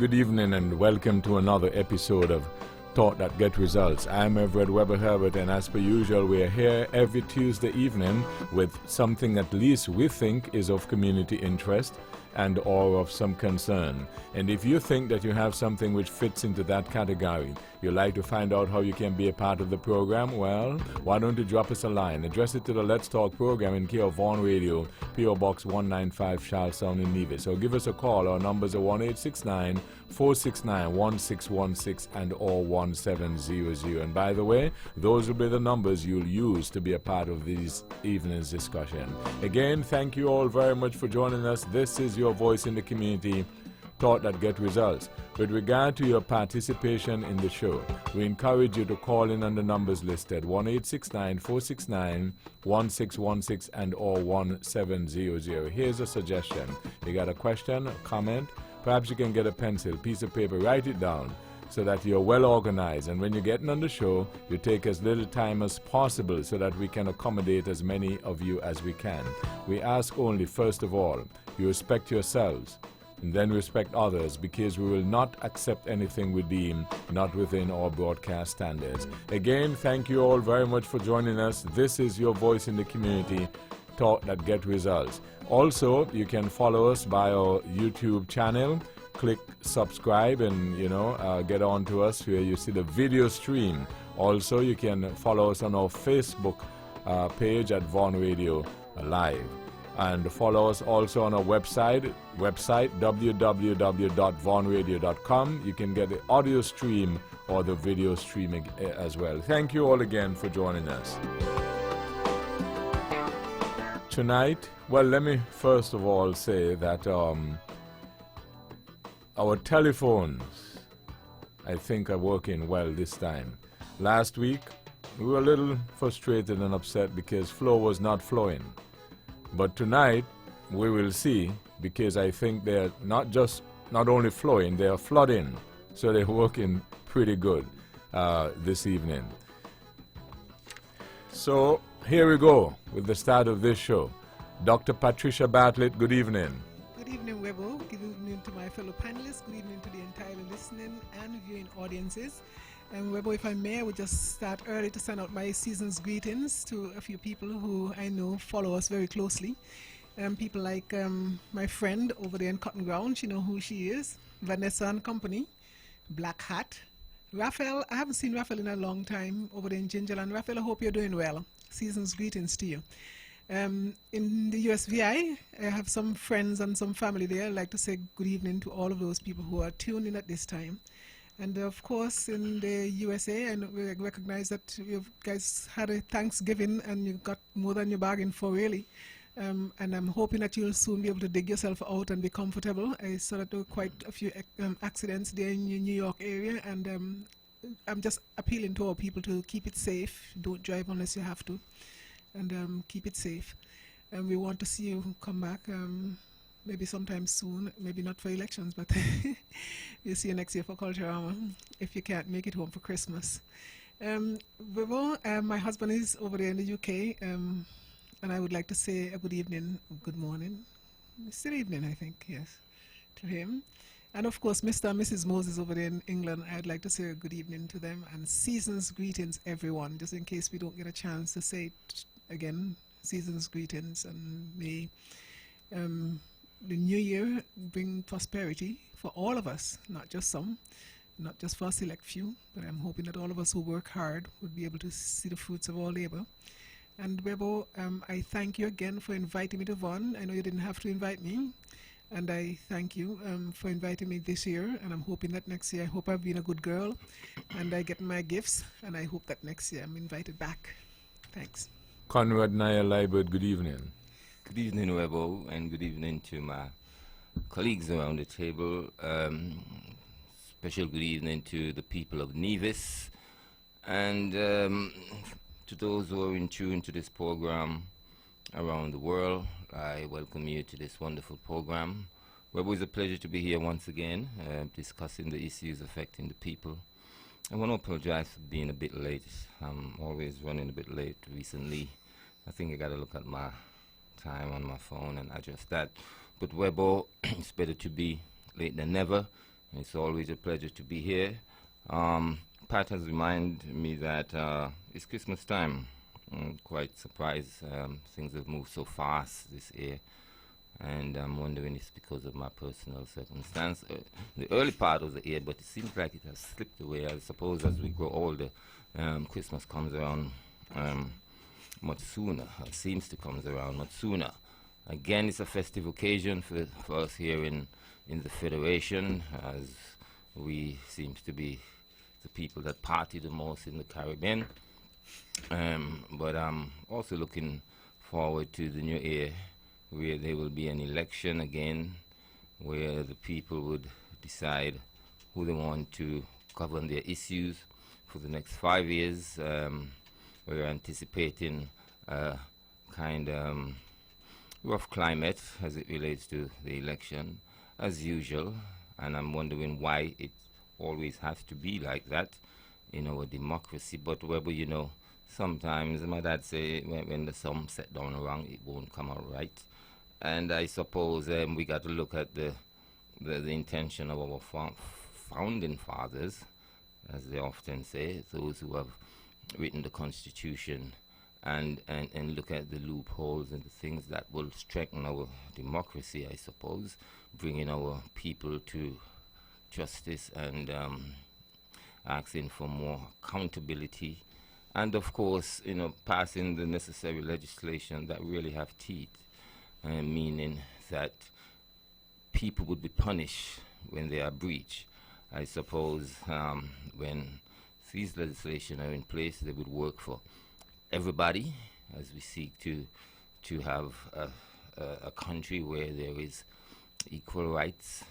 good evening, and welcome to another episode of Thought That Get Results. I'm Everett Weber Herbert, and as per usual, we are here every Tuesday evening with something at least we think is of community interest and or of some concern. And if you think that you have something which fits into that category, you'd like to find out how you can be a part of the program, well, why don't you drop us a line? Address it to the Let's Talk program in care of Vaughan Radio, P.O. Box 195, Charlestown in Nevis. Or give us a call. Our numbers are 1-869-469-1616 and or 1700. And by the way, those will be the numbers you'll use to be a part of this evening's discussion. Again, thank you all very much for joining us. This is your voice in the community, Thought That Get Results. With regard to your participation in the show, we encourage you to call in on the numbers listed, 1-869-469-1616 and or 1700. Here's a suggestion. You got a question, a comment? Perhaps you can get a pencil, piece of paper, write it down so that you're well organized. And when you're getting on the show, you take as little time as possible so that we can accommodate as many of you as we can. We ask only, first of all, you respect yourselves and then respect others, because we will not accept anything we deem not within our broadcast standards. Again, thank you all very much for joining us. This is your voice in the community, Thought That Get Results. Also, you can follow us by our YouTube channel. Click subscribe and get on to us where you see the video stream. Also, you can follow us on our Facebook page at Vaughan Radio Live. And follow us also on our website www.vaughanradio.com. You can get the audio stream or the video streaming as well. Thank you all again for joining us. Tonight, well, let me first of all say that our telephones, I think, are working well this time. Last week, we were a little frustrated and upset because flow was not flowing. But tonight, we will see, because I think they're not only flowing, they're flooding. So they're working pretty good this evening. So here we go with the start of this show. Dr. Patricia Bartlett, good evening. Good evening, Webo. Good evening to my fellow panelists. Good evening to the entire listening and viewing audiences. And Webo, if I may, I would just start early to send out my season's greetings to a few people who I know follow us very closely. People like my friend over there in Cotton Ground, you know who she is, Vanessa and Company, Black Hat. Raphael, I haven't seen Raphael in a long time over there in Gingerland. Raphael, I hope you're doing well. Season's greetings to you. In the USVI, I have some friends and some family there. I'd like to say good evening to all of those people who are tuned in at this time. And of course, in the USA, I recognize that you guys had a Thanksgiving and you got more than you bargained for, really. And I'm hoping that you'll soon be able to dig yourself out and be comfortable. I saw that there were quite a few accidents there in the New York area, and I'm just appealing to our people to keep it safe. Don't drive unless you have to, and keep it safe. And we want to see you come back. Maybe sometime soon, maybe not for elections, but we'll see you next year for Culturama, if you can't make it home for Christmas. My husband is over there in the UK, and I would like to say a good evening, good morning, still evening, I think, yes, to him. And of course, Mr. and Mrs. Moses over there in England, I'd like to say a good evening to them, and season's greetings, everyone, just in case we don't get a chance to say it again, season's greetings, and may the new year bring prosperity for all of us, not just some, not just for a select few, but I'm hoping that all of us who work hard would be able to see the fruits of our labor. And Webo, I thank you again for inviting me to Vaughan. I know you didn't have to invite me, and I thank you for inviting me this year, and I'm hoping that next year, I hope I've been a good girl, and I get my gifts, and I hope that next year I'm invited back. Thanks. Conrad Naya Liebert, good evening. Good evening, Webo, and good evening to my colleagues around the table. Special good evening to the people of Nevis, and to those who are in tune to this program around the world. I welcome you to this wonderful program. Webo, it's a pleasure to be here once again, discussing the issues affecting the people. I want to apologize for being a bit late. I'm always running a bit late recently. I think I got to look at my time on my phone and adjust that. But Webo, it's better to be late than never. It's always a pleasure to be here. Pat has reminded me that it's Christmas time. I'm quite surprised things have moved so fast this year, and I'm wondering if it's because of my personal circumstance. The early part of the year, but it seems like it has slipped away. I suppose as we grow older, Christmas comes around much sooner. It seems to come around much sooner. Again, it's a festive occasion for us here in the Federation, as we seem to be the people that party the most in the Caribbean. But I'm also looking forward to the new year, where there will be an election again, where the people would decide who they want to govern their issues for the next 5 years. We're anticipating a kind of rough climate as it relates to the election, as usual, and I'm wondering why it always has to be like that in our democracy. But whether, you know, sometimes my dad say when the sun set down wrong, it won't come out right. And I suppose we got to look at the intention of our founding fathers, as they often say, those who have written the Constitution, and look at the loopholes and the things that will strengthen our democracy, I suppose, bringing our people to justice and asking for more accountability, and of course, you know, passing the necessary legislation that really have teeth, meaning that people would be punished when they are breached. I suppose when these legislation are in place, they would work for everybody, as we seek to have a country where there is equal rights,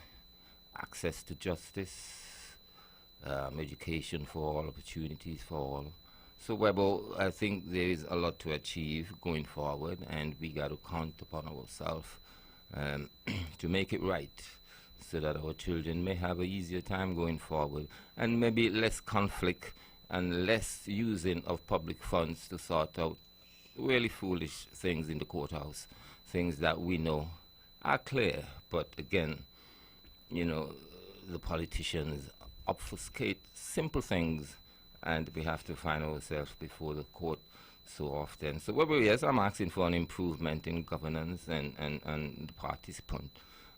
access to justice, education for all, opportunities for all. So, Webo, I think there is a lot to achieve going forward, and we got to count upon ourselves to make it right, so that our children may have an easier time going forward, and maybe less conflict and less using of public funds to sort out really foolish things in the courthouse, things that we know are clear, but again, you know, the politicians obfuscate simple things, and we have to find ourselves before the court so often. So, well, yes, I'm asking for an improvement in governance and the participant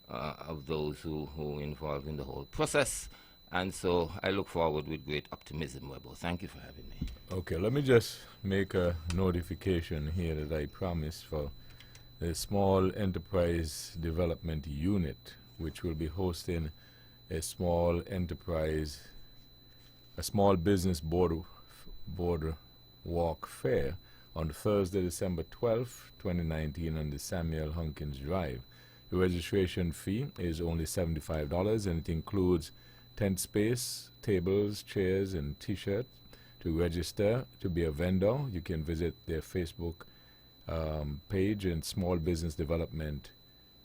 of those who are involved in the whole process. And so I look forward with great optimism, Webo. Thank you for having me. Okay, let me just make a notification here that I promised for the Small Enterprise Development Unit, which will be hosting a small business board walk fair on Thursday, December 12th, 2019, on the Samuel Hunkins Drive. The registration fee is only $75, and it includes tent space, tables, chairs, and T-shirts. To register to be a vendor, you can visit their Facebook page in Small Business Development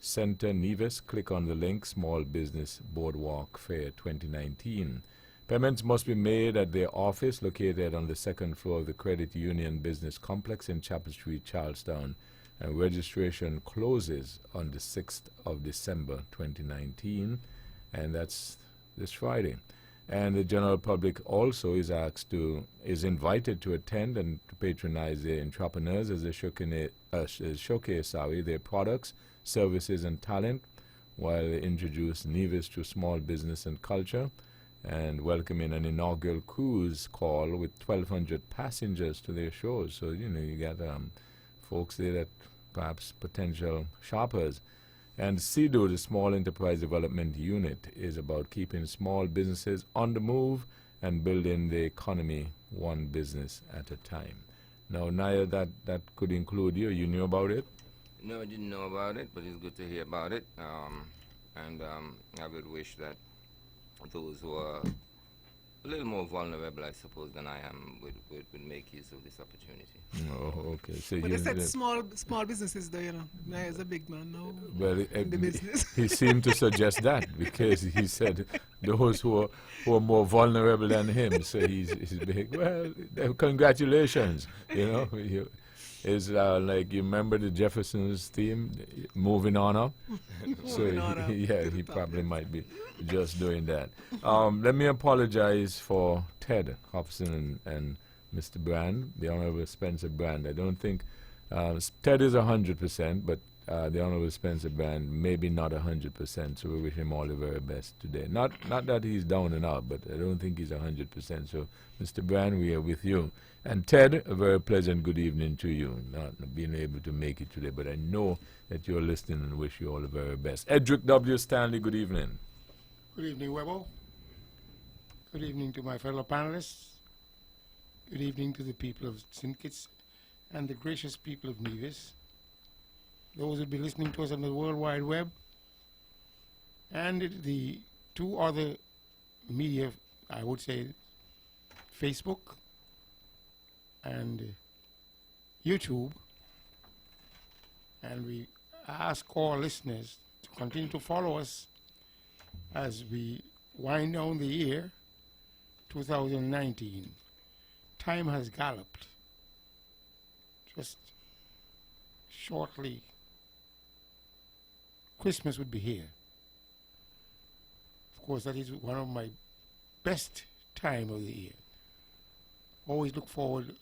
Center, Nevis. Click on the link, Small Business Boardwalk Fair 2019. Payments must be made at their office located on the second floor of the Credit Union Business Complex in Chapel Street, Charlestown. And registration closes on the 6th of December 2019, and that's this Friday. And the general public also is invited to attend and to patronize the entrepreneurs as they showcase their products, services, and talent, while they introduce Nevis to small business and culture, and welcoming an inaugural cruise call with 1,200 passengers to their shows. So, you know, you got folks there that perhaps potential shoppers. And CEDU, the Small Enterprise Development Unit, is about keeping small businesses on the move and building the economy one business at a time. Now, Naya, that could include you. You knew about it? No, I didn't know about it, but it's good to hear about it. I would wish that those who are a little more vulnerable, I suppose, than I am, would make use of this opportunity. Oh, okay. So but they said small businesses, though, you know. Naya is a big man now. Well, in the business. He seemed to suggest that, because he said those who are more vulnerable than him. So he's big. Well, congratulations. You know, is like, you remember the Jeffersons theme, moving on up? So Moving on up. yeah, he probably might be just doing that. Let me apologize for Ted Hobson and Mr. Brand, the Honorable Spencer Brand. I don't think Ted is 100%, but the Honorable Spencer Brand maybe not 100%. So we wish him all the very best today. Not that he's down and out, but I don't think he's 100%. So Mr. Brand, we are with you. And Ted, a very pleasant good evening to you. Not being able to make it today, but I know that you're listening and wish you all the very best. Edric W. Stanley, good evening. Good evening, Webo. Good evening to my fellow panelists. Good evening to the people of St. Kitts and the gracious people of Nevis. Those who will be listening to us on the World Wide Web, and the two other media, I would say, Facebook and YouTube. And we ask all listeners to continue to follow us as we wind down the year 2019. Time has galloped. Just shortly, Christmas would be here. Of course, that is one of my best time of the year. Always look forward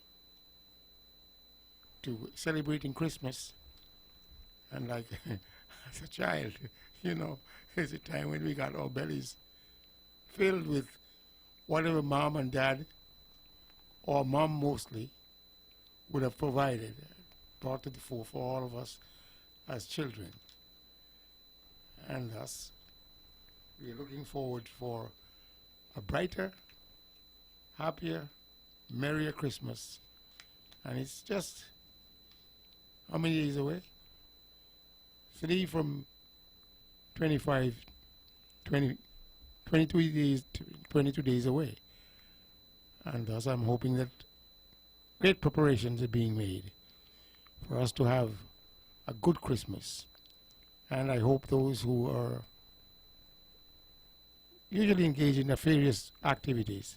to celebrating Christmas. And like as a child, you know, there's a time when we got our bellies filled with whatever mom and dad, or mom mostly, would have provided, brought to the fore for all of us as children. And thus, we're looking forward for a brighter, happier, merrier Christmas. And it's just, how many days away? 3 from 22 days away. And thus I'm hoping that great preparations are being made for us to have a good Christmas. And I hope those who are usually engaged in nefarious activities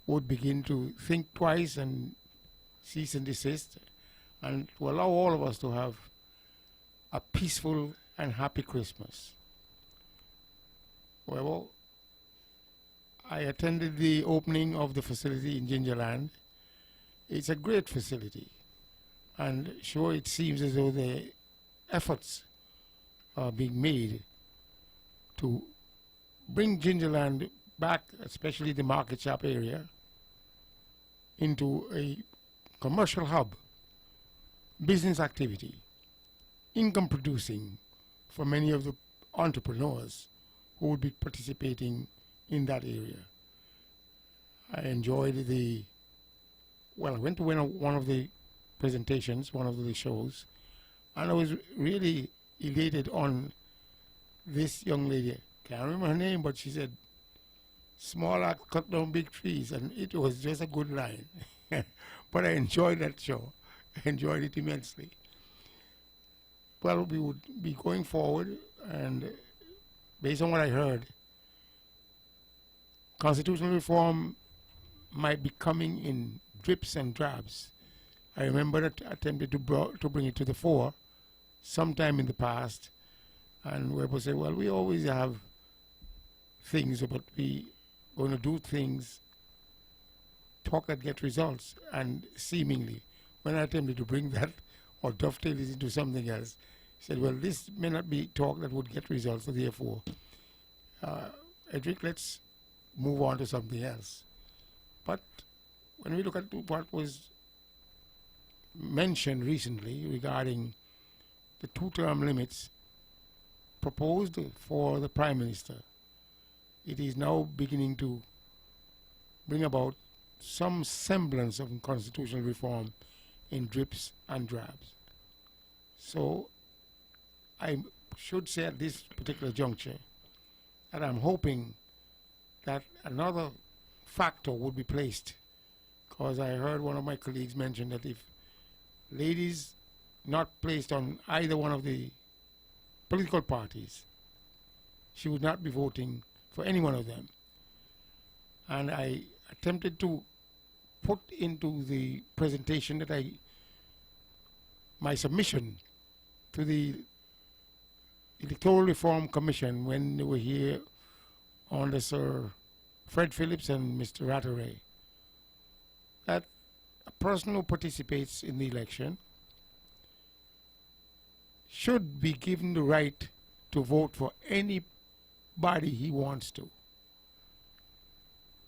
would begin to think twice and cease and desist, and to allow all of us to have a peaceful and happy Christmas. Well, I attended the opening of the facility in Gingerland. It's a great facility, and sure, it seems as though the efforts are being made to bring Gingerland back, especially the market shop area, into a commercial hub, business activity, income producing for many of the entrepreneurs who would be participating in that area. I enjoyed I went to one of the presentations, one of the shows, and I was really elated on this young lady. Can't remember her name, but she said, "Small axe cut down big trees," and it was just a good line. But I enjoyed that show. I enjoyed it immensely. Well, we would be going forward, and based on what I heard, constitutional reform might be coming in drips and drabs. I remember that I attempted to bring it to the fore sometime in the past, and we would say, well, we always have things, but we going to do things, talk that get results, and seemingly, when I attempted to bring that or dovetail it into something else, he said, well, this may not be talk that would get results, so therefore, Edric, let's move on to something else. But when we look at what was mentioned recently regarding the 2-term limits proposed for the Prime Minister, it is now beginning to bring about some semblance of constitutional reform in drips and drabs. So I should say at this particular juncture that I'm hoping that another factor would be placed, because I heard one of my colleagues mention that if ladies not placed on either one of the political parties, she would not be voting for any one of them. And I attempted to put into the presentation that I my submission to the Electoral Reform Commission when they were here under Sir Fred Phillips and Mr. Rattray, that a person who participates in the election should be given the right to vote for anybody he wants to.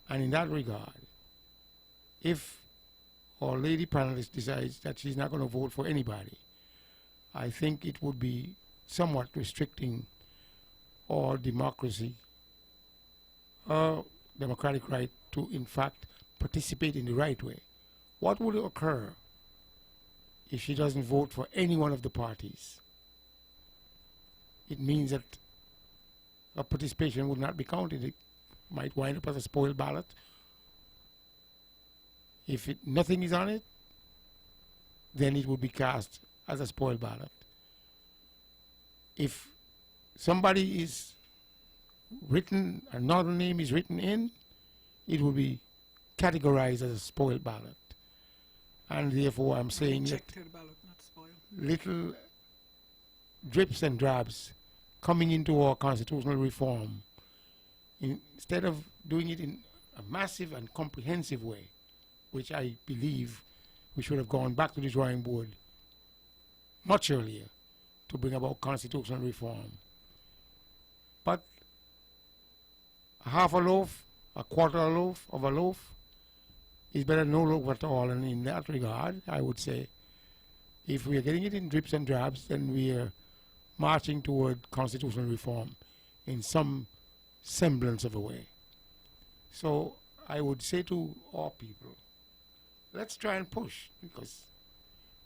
And in that regard, if our lady panelist decides that she's not going to vote for anybody, I think it would be somewhat restricting our democracy, our democratic right to, in fact, participate in the right way. What would occur if she doesn't vote for any one of the parties? It means that her participation would not be counted. It might wind up as a spoiled ballot. If nothing is on it, then it would be cast as a spoiled ballot. If somebody is written, another name is written in, it will be categorized as a spoiled ballot. And therefore I'm saying that ballot, not spoiled. little drips and drabs coming into our constitutional reform, instead of doing it in a massive and comprehensive way, which I believe we should have gone back to the drawing board much earlier to bring about constitutional reform. But a half a loaf, a quarter a loaf of a loaf is better than no loaf at all. And in that regard, I would say, if we are getting it in drips and drabs, then we are marching toward constitutional reform in some semblance of a way. So I would say to all people, let's try and push, because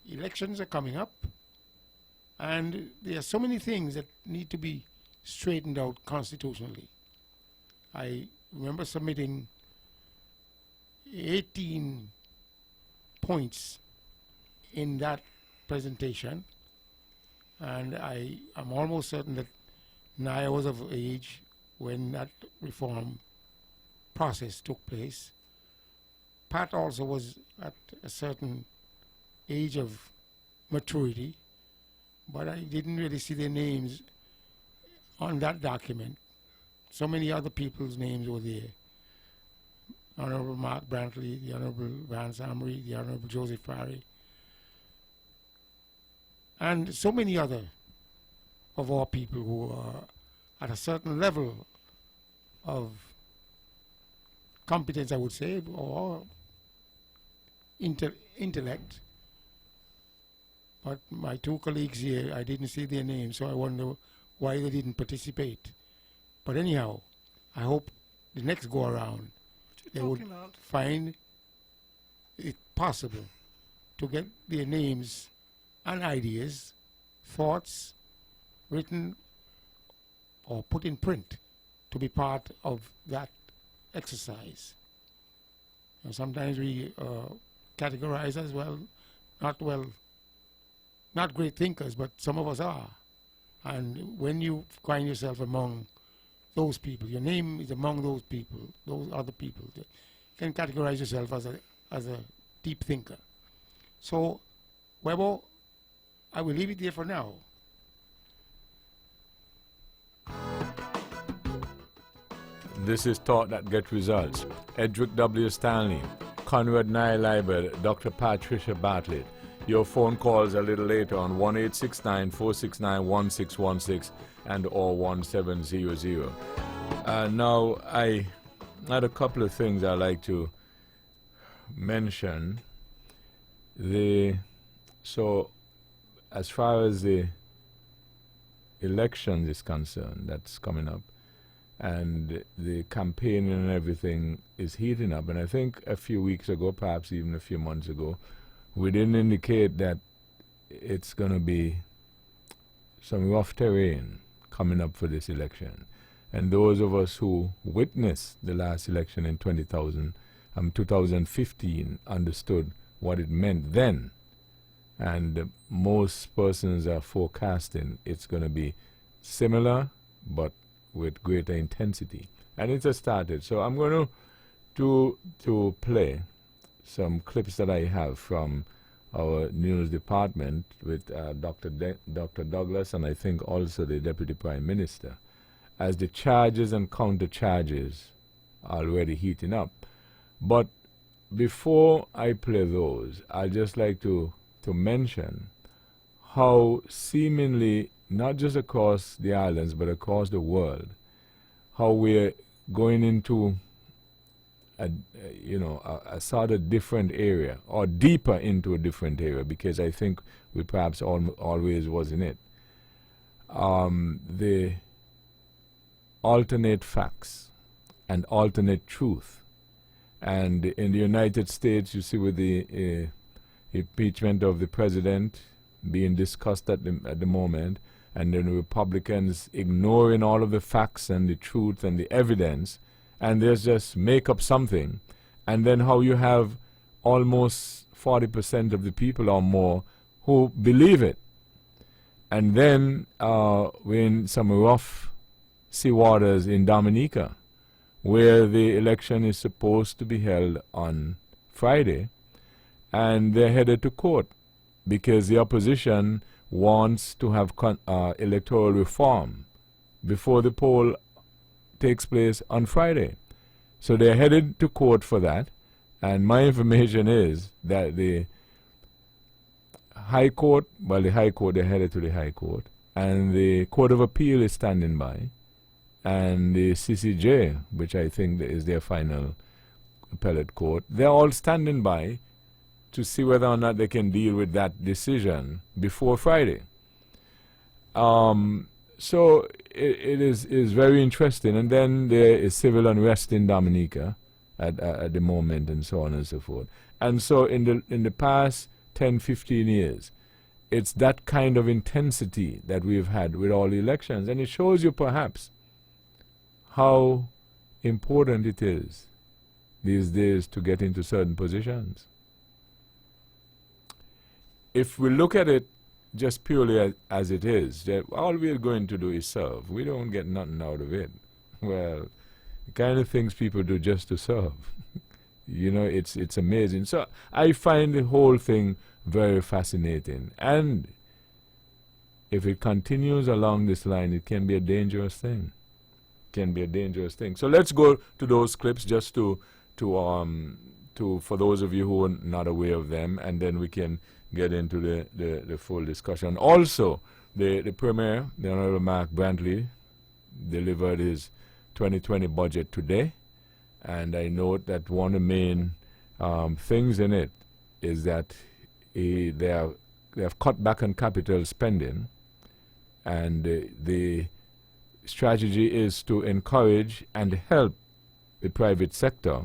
elections are coming up and there are so many things that need to be straightened out constitutionally. I remember submitting 18 points in that presentation, and I am almost certain that Naya was of age when that reform process took place. Pat also was at a certain age of maturity, but I didn't really see their names on that document. So many other people's names were there. Honorable Mark Brantley, the Honorable Vance Amory, the Honorable Joseph Parry, and so many other of our people who are at a certain level of competence, I would say, or intellect. But my two colleagues here, I didn't see their names, so I wonder why they didn't participate. But anyhow, I hope the next go around they would find it possible to get their names and ideas, thoughts, written or put in print to be part of that exercise. And sometimes we categorize as well, not great thinkers, but some of us are. And when you find yourself among those people, your name is among those people, those other people, you can categorize yourself as a deep thinker. So, Webo, I will leave it there for now. This is Thought That Get Results. Edric W. Stanley, Conrad Nye Liebert, Dr. Patricia Bartlett. Your phone calls a little later on 1-869-469-1616 and or 1700. Now, I had a couple of things I'd like to mention. So, as far as the election is concerned, that's coming up, and the campaign and everything is heating up. And I think a few weeks ago, perhaps even a few months ago, we didn't indicate that it's going to be some rough terrain coming up for this election. And those of us who witnessed the last election in 2015 understood what it meant then. And most persons are forecasting it's going to be similar, but with greater intensity. And it has started. So I'm going to play some clips that I have from our news department with Dr. Douglas, and I think also the Deputy Prime Minister, as the charges and counter charges are already heating up. But before I play those, I'd just like to mention how seemingly, not just across the islands, but across the world, how we're going into a sort of different area, or deeper into a different area, because I think we perhaps always was in it. The alternate facts and alternate truth. And in the United States, you see with the impeachment of the president being discussed at the moment, and then the Republicans ignoring all of the facts and the truth and the evidence, and there's just make up something. And then how you have almost 40% of the people or more who believe it. And then we're in some rough sea waters in Dominica, where the election is supposed to be held on Friday, and they're headed to court because the opposition wants to have electoral reform before the poll takes place on Friday. So they're headed to court for that, and my information is that the High Court, they're headed to the High Court, and the Court of Appeal is standing by, and the CCJ, which I think is their final appellate court, they're all standing by to see whether or not they can deal with that decision before Friday. So it is very interesting. And then there is civil unrest in Dominica at the moment, and so on and so forth. And so in the past 10, 15 years, it's that kind of intensity that we've had with all the elections. And it shows you perhaps how important it is these days to get into certain positions. If we look at it just purely as it is, that all we're going to do is serve. We don't get nothing out of it. Well, the kind of things people do just to serve. It's amazing. So I find the whole thing very fascinating. And if it continues along this line, it can be a dangerous thing. So let's go to those clips just to for those of you who are not aware of them, and then we can get into the full discussion. Also, the Premier, the Honorable Mark Brantley, delivered his 2020 budget today, and I note that one of the main things in it is that they have cut back on capital spending, and the strategy is to encourage and help the private sector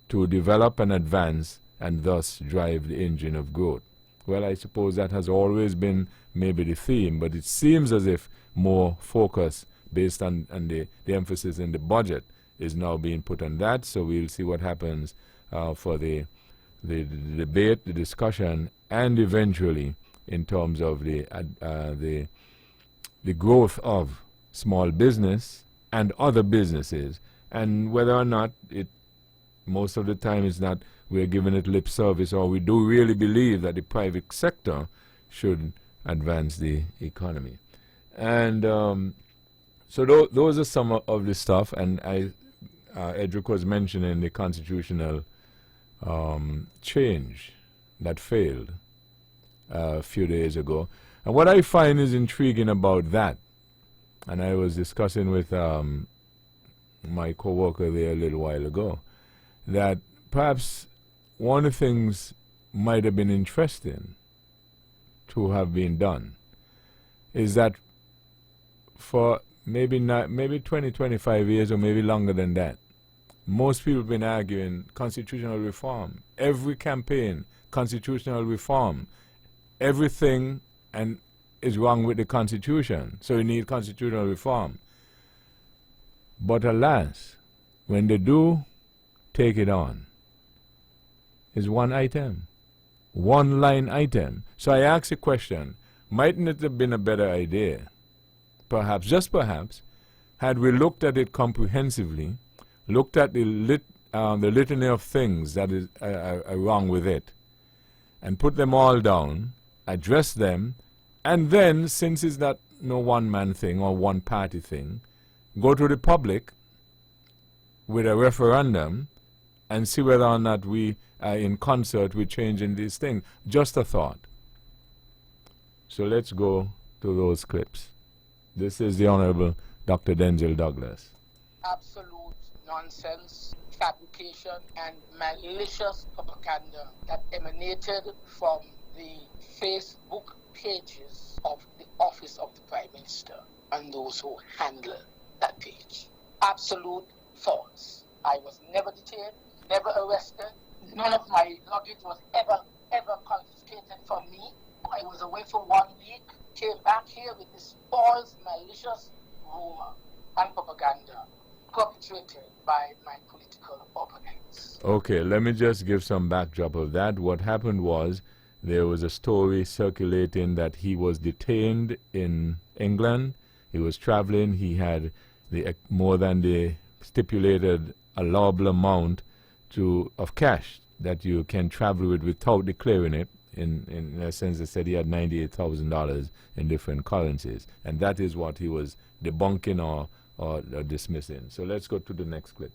to develop and advance and thus drive the engine of growth. Well, I suppose that has always been maybe the theme, but it seems as if more focus based on the emphasis in the budget is now being put on that. So we'll see what happens for the debate, the discussion, and eventually in terms of the growth of small business and other businesses, and whether or not most of the time it's not we're giving it lip service, or we do really believe that the private sector should advance the economy. And so those are some of the stuff, and Edric was mentioning the constitutional change that failed a few days ago. And what I find is intriguing about that, and I was discussing with my co-worker there a little while ago, that perhaps one of the things might have been interesting to have been done is that for maybe 20, 25 years or maybe longer than that, most people have been arguing constitutional reform. Every campaign, constitutional reform. Everything is wrong with the Constitution, so you need constitutional reform. But alas, when they do take it on, is one item, one line item. So I ask a question, mightn't it have been a better idea, perhaps, just perhaps, had we looked at it comprehensively, looked at the litany of things that are wrong with it, and put them all down, address them, and then, since it's not no one-man thing or one-party thing, go to the public with a referendum and see whether or not we are in concert with changing these things. Just a thought. So let's go to those clips. This is the Honorable Dr. Denzil Douglas. Absolute nonsense, fabrication, and malicious propaganda that emanated from the Facebook pages of the Office of the Prime Minister and those who handle that page. Absolute false. I was never detained, never arrested. None of my luggage was ever confiscated from me. I was away for 1 week, came back here with this false, malicious rumor and propaganda perpetrated by my political opponents. Okay, let me just give some backdrop of that. What happened was there was a story circulating that he was detained in England. He was traveling. He had more than the stipulated allowable amount of cash that you can travel with without declaring it. In a sense, they said he had $98,000 in different currencies. And that is what he was debunking or dismissing. So let's go to the next clip.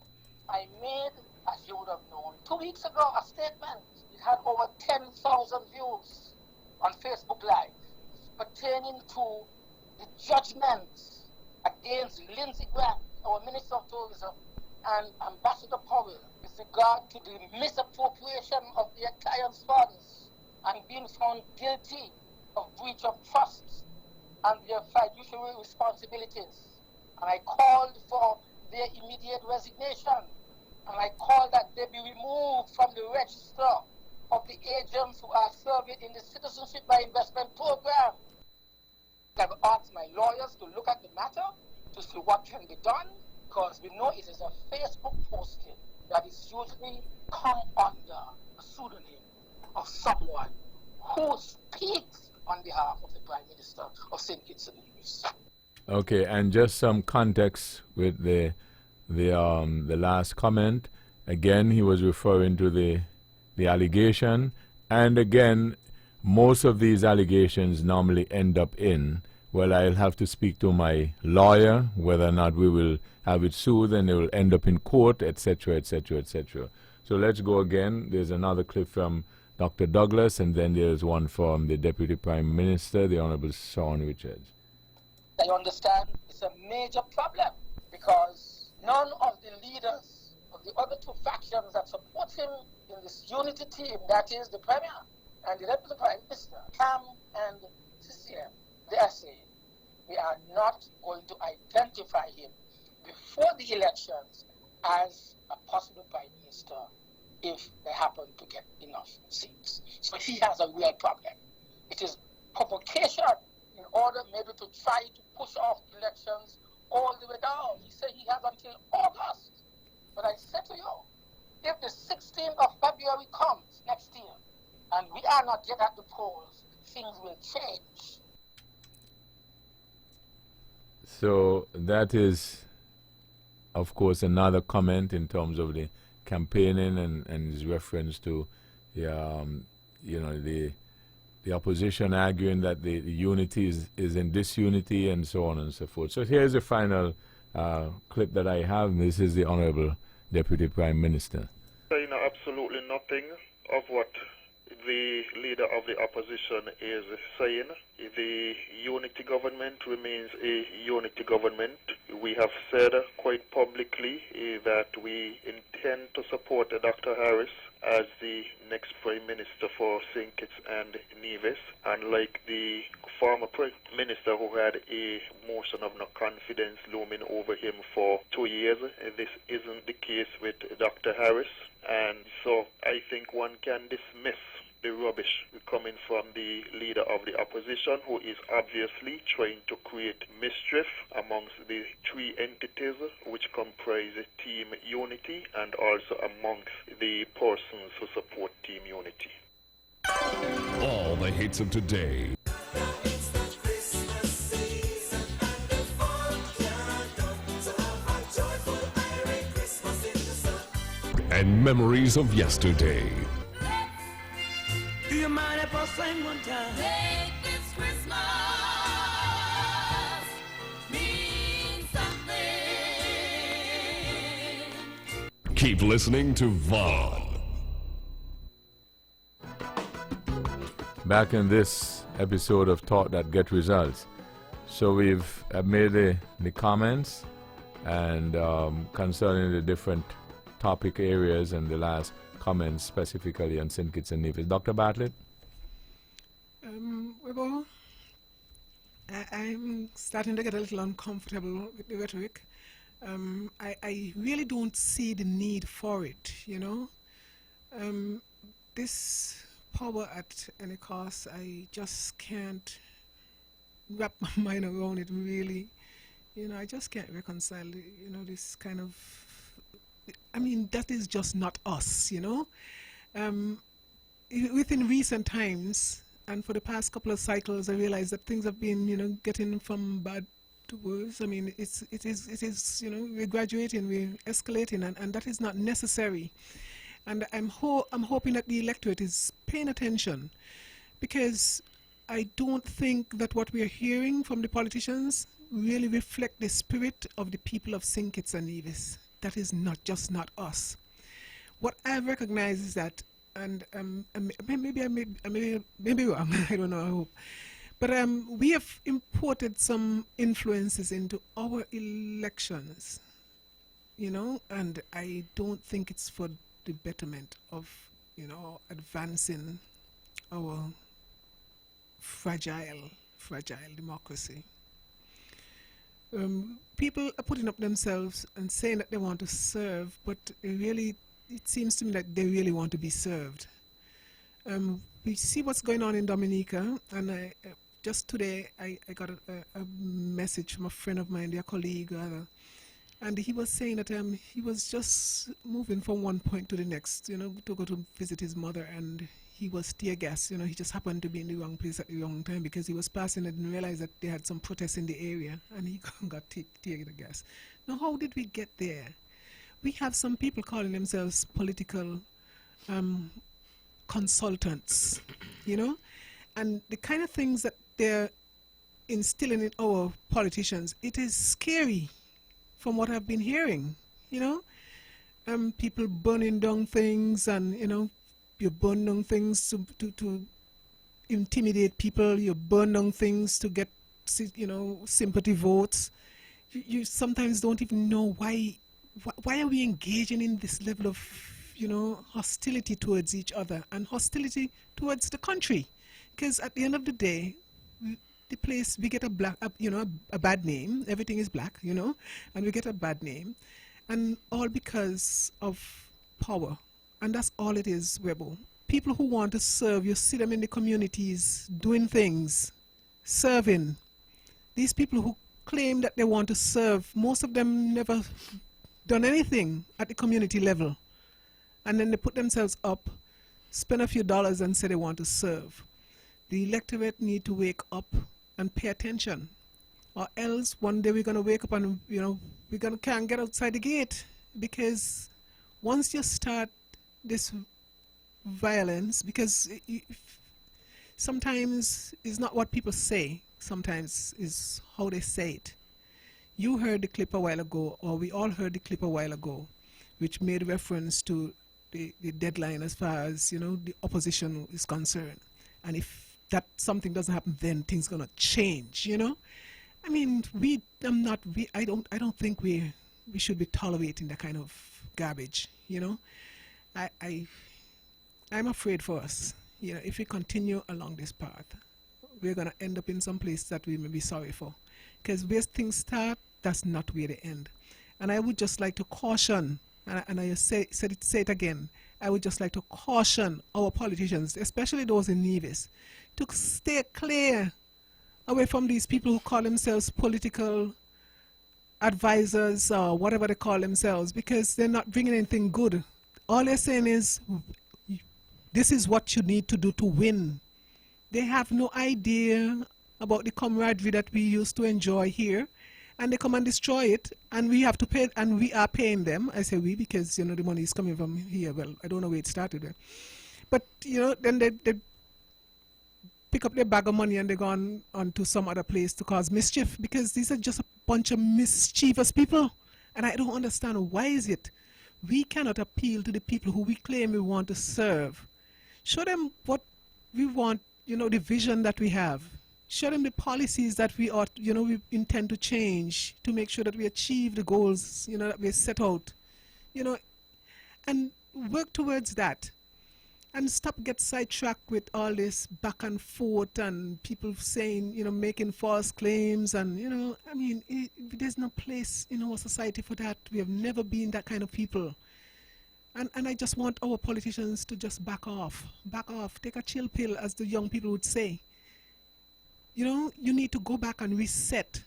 I made, as you would have known, 2 weeks ago, a statement. It had over 10,000 views on Facebook Live pertaining to the judgments against Lindsey Grant, our Minister of Tourism, and Ambassador Powell with regard to the misappropriation of their clients' funds and being found guilty of breach of trust and their fiduciary responsibilities. And I called for their immediate resignation. And I called that they be removed from the register of the agents who are serving in the Citizenship by Investment program. I've asked my lawyers to look at the matter to see what can be done, because we know it is a Facebook posting that is usually come under a pseudonym of someone who speaks on behalf of the Prime Minister of St. Kitts and Nevis. Okay, and just some context with the last comment. Again, he was referring to the allegation, and again, most of these allegations normally end up in, well, I'll have to speak to my lawyer whether or not we will have it sued, and it will end up in court, etc., etc., etc. So let's go again. There's another clip from Dr. Douglas, and then there's one from the Deputy Prime Minister, the Honorable Shawn Richards. I understand it's a major problem because none of the leaders of the other two factions that support him in this unity team, that is the Premier and the Deputy Prime Minister, CAM and CCM, they are saying we are not going to identify him before the elections as a possible Prime Minister if they happen to get enough seats. So he has a real problem. It is provocation in order maybe to try to push off elections all the way down. He said he has until August. But I said to you, if the 16th of February comes next year and we are not yet at the polls, things will change. So that is, of course, another comment in terms of the campaigning and his reference to the opposition arguing that the unity is in disunity and so on and so forth. So here's the final clip that I have. This is the Honorable Deputy Prime Minister. Saying absolutely nothing of what the leader of the opposition is saying. The unity government remains a unity government. We have said quite publicly that we intend to support Dr. Harris as the next Prime Minister for St. Kitts and Nevis. Unlike the former Prime Minister who had a motion of no confidence looming over him for 2 years, this isn't the case with Dr. Harris. And so I think one can dismiss the rubbish coming from the leader of the opposition, who is obviously trying to create mischief amongst the three entities which comprise Team Unity and also amongst the persons who support Team Unity. All the hits of today. And memories of yesterday. Do you mind sing one time. Make this Christmas mean something. Keep listening to Vaughn. Back in this episode of Talk That Get Results. So we've made the comments and concerning the different topic areas and the last comments specifically on St. Kitts and Nevis. Dr. Bartlett? Well, I'm starting to get a little uncomfortable with the rhetoric. I really don't see the need for it, you know. This power at any cost, I just can't wrap my mind around it, really. You know, I just can't reconcile, you know, this kind of, I mean, that is just not us, you know. Within recent times, and for the past couple of cycles, I realized that things have been, you know, getting from bad to worse. I mean, it is, you know, we're graduating, we're escalating, and that is not necessary. And I'm hoping that the electorate is paying attention, because I don't think that what we're hearing from the politicians really reflect the spirit of the people of St. Kitts and Nevis. That is not us. What I recognize is that, and maybe I may be wrong, I don't know, I hope. But we have imported some influences into our elections, you know, and I don't think it's for the betterment of, you know, advancing our fragile democracy. People are putting up themselves and saying that they want to serve, but really, it seems to me that they really want to be served. We see what's going on in Dominica, and just today I got a message from a friend of mine, their colleague, and he was saying that he was just moving from one point to the next, you know, to go to visit his mother, and he was tear gas. You know, he just happened to be in the wrong place at the wrong time because he was passing and didn't realize that they had some protests in the area, and he got tear gas. Now, how did we get there? We have some people calling themselves political consultants, you know, and the kind of things that they're instilling in our politicians, it is scary from what I've been hearing, you know. People burning down things, and, you know, you burn down things to intimidate people, you burn down things to get, you know, sympathy votes. You sometimes don't even know why are we engaging in this level of, you know, hostility towards each other and hostility towards the country. Because at the end of the day, the place, we get a bad name. Everything is black, you know, and we get a bad name, and all because of power. And that's all it is, Rebel. People who want to serve, you see them in the communities doing things, serving. These people who claim that they want to serve, most of them never done anything at the community level. And then they put themselves up, spend a few dollars, and say they want to serve. The electorate need to wake up and pay attention, or else one day we're going to wake up and, you know, can't get outside the gate. Because once you start this violence, because sometimes it's not what people say, sometimes it's how they say it. You heard the clip a while ago, or we all heard the clip a while ago, which made reference to the deadline as far as, you know, the opposition is concerned. And if that something doesn't happen, then things gonna change, you know. I mean, I don't think we should be tolerating that kind of garbage, you know. I'm afraid for us, you know, if we continue along this path, we're gonna end up in some place that we may be sorry for. Because where things start, that's not where they end. And I would just like to caution, and I say it again, I would just like to caution our politicians, especially those in Nevis, to stay clear away from these people who call themselves political advisors or whatever they call themselves, because they're not bringing anything good. All they're saying is, this is what you need to do to win. They have no idea about the camaraderie that we used to enjoy here, and they come and destroy it, and we have to pay, and we are paying them. I say we because, you know, the money is coming from here. Well, I don't know where it started. But, you know, then pick up their bag of money and they go on to some other place to cause mischief, because these are just a bunch of mischievous people. And I don't understand, why is it we cannot appeal to the people who we claim we want to serve? Show them what we want, the vision that we have. Show them the policies that we intend to change to make sure that we achieve the goals, that we set out, and work towards that. And get sidetracked with all this back and forth and people saying, making false claims. And, there's no place in our society for that. We have never been that kind of people. And I just want our politicians to just back off, take a chill pill, as the young people would say. You need to go back and reset.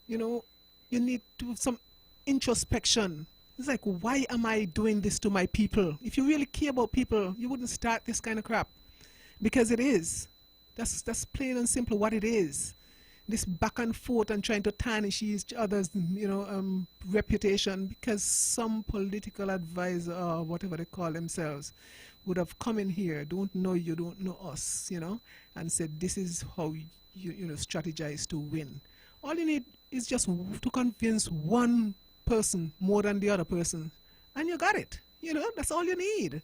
You need to have some introspection. It's like, why am I doing this to my people? If you really care about people, you wouldn't start this kind of crap. Because it is. That's plain and simple what it is. This back and forth and trying to tarnish each other's, reputation, because some political advisor or whatever they call themselves would have come in here, don't know you, don't know us, and said, this is how you strategize to win. All you need is just to convince one person more than the other person, and you got it. That's all you need.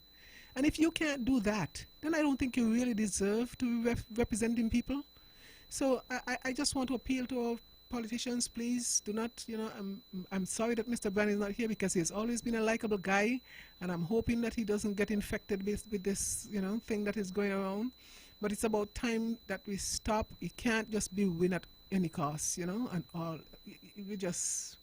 And if you can't do that, then I don't think you really deserve to be representing people. So I just want to appeal to our politicians, please do not, I'm sorry that Mr. Brand is not here, because he has always been a likable guy, and I'm hoping that he doesn't get infected with this, thing that is going around. But it's about time that we stop. It can't just be win at any cost, and all. We just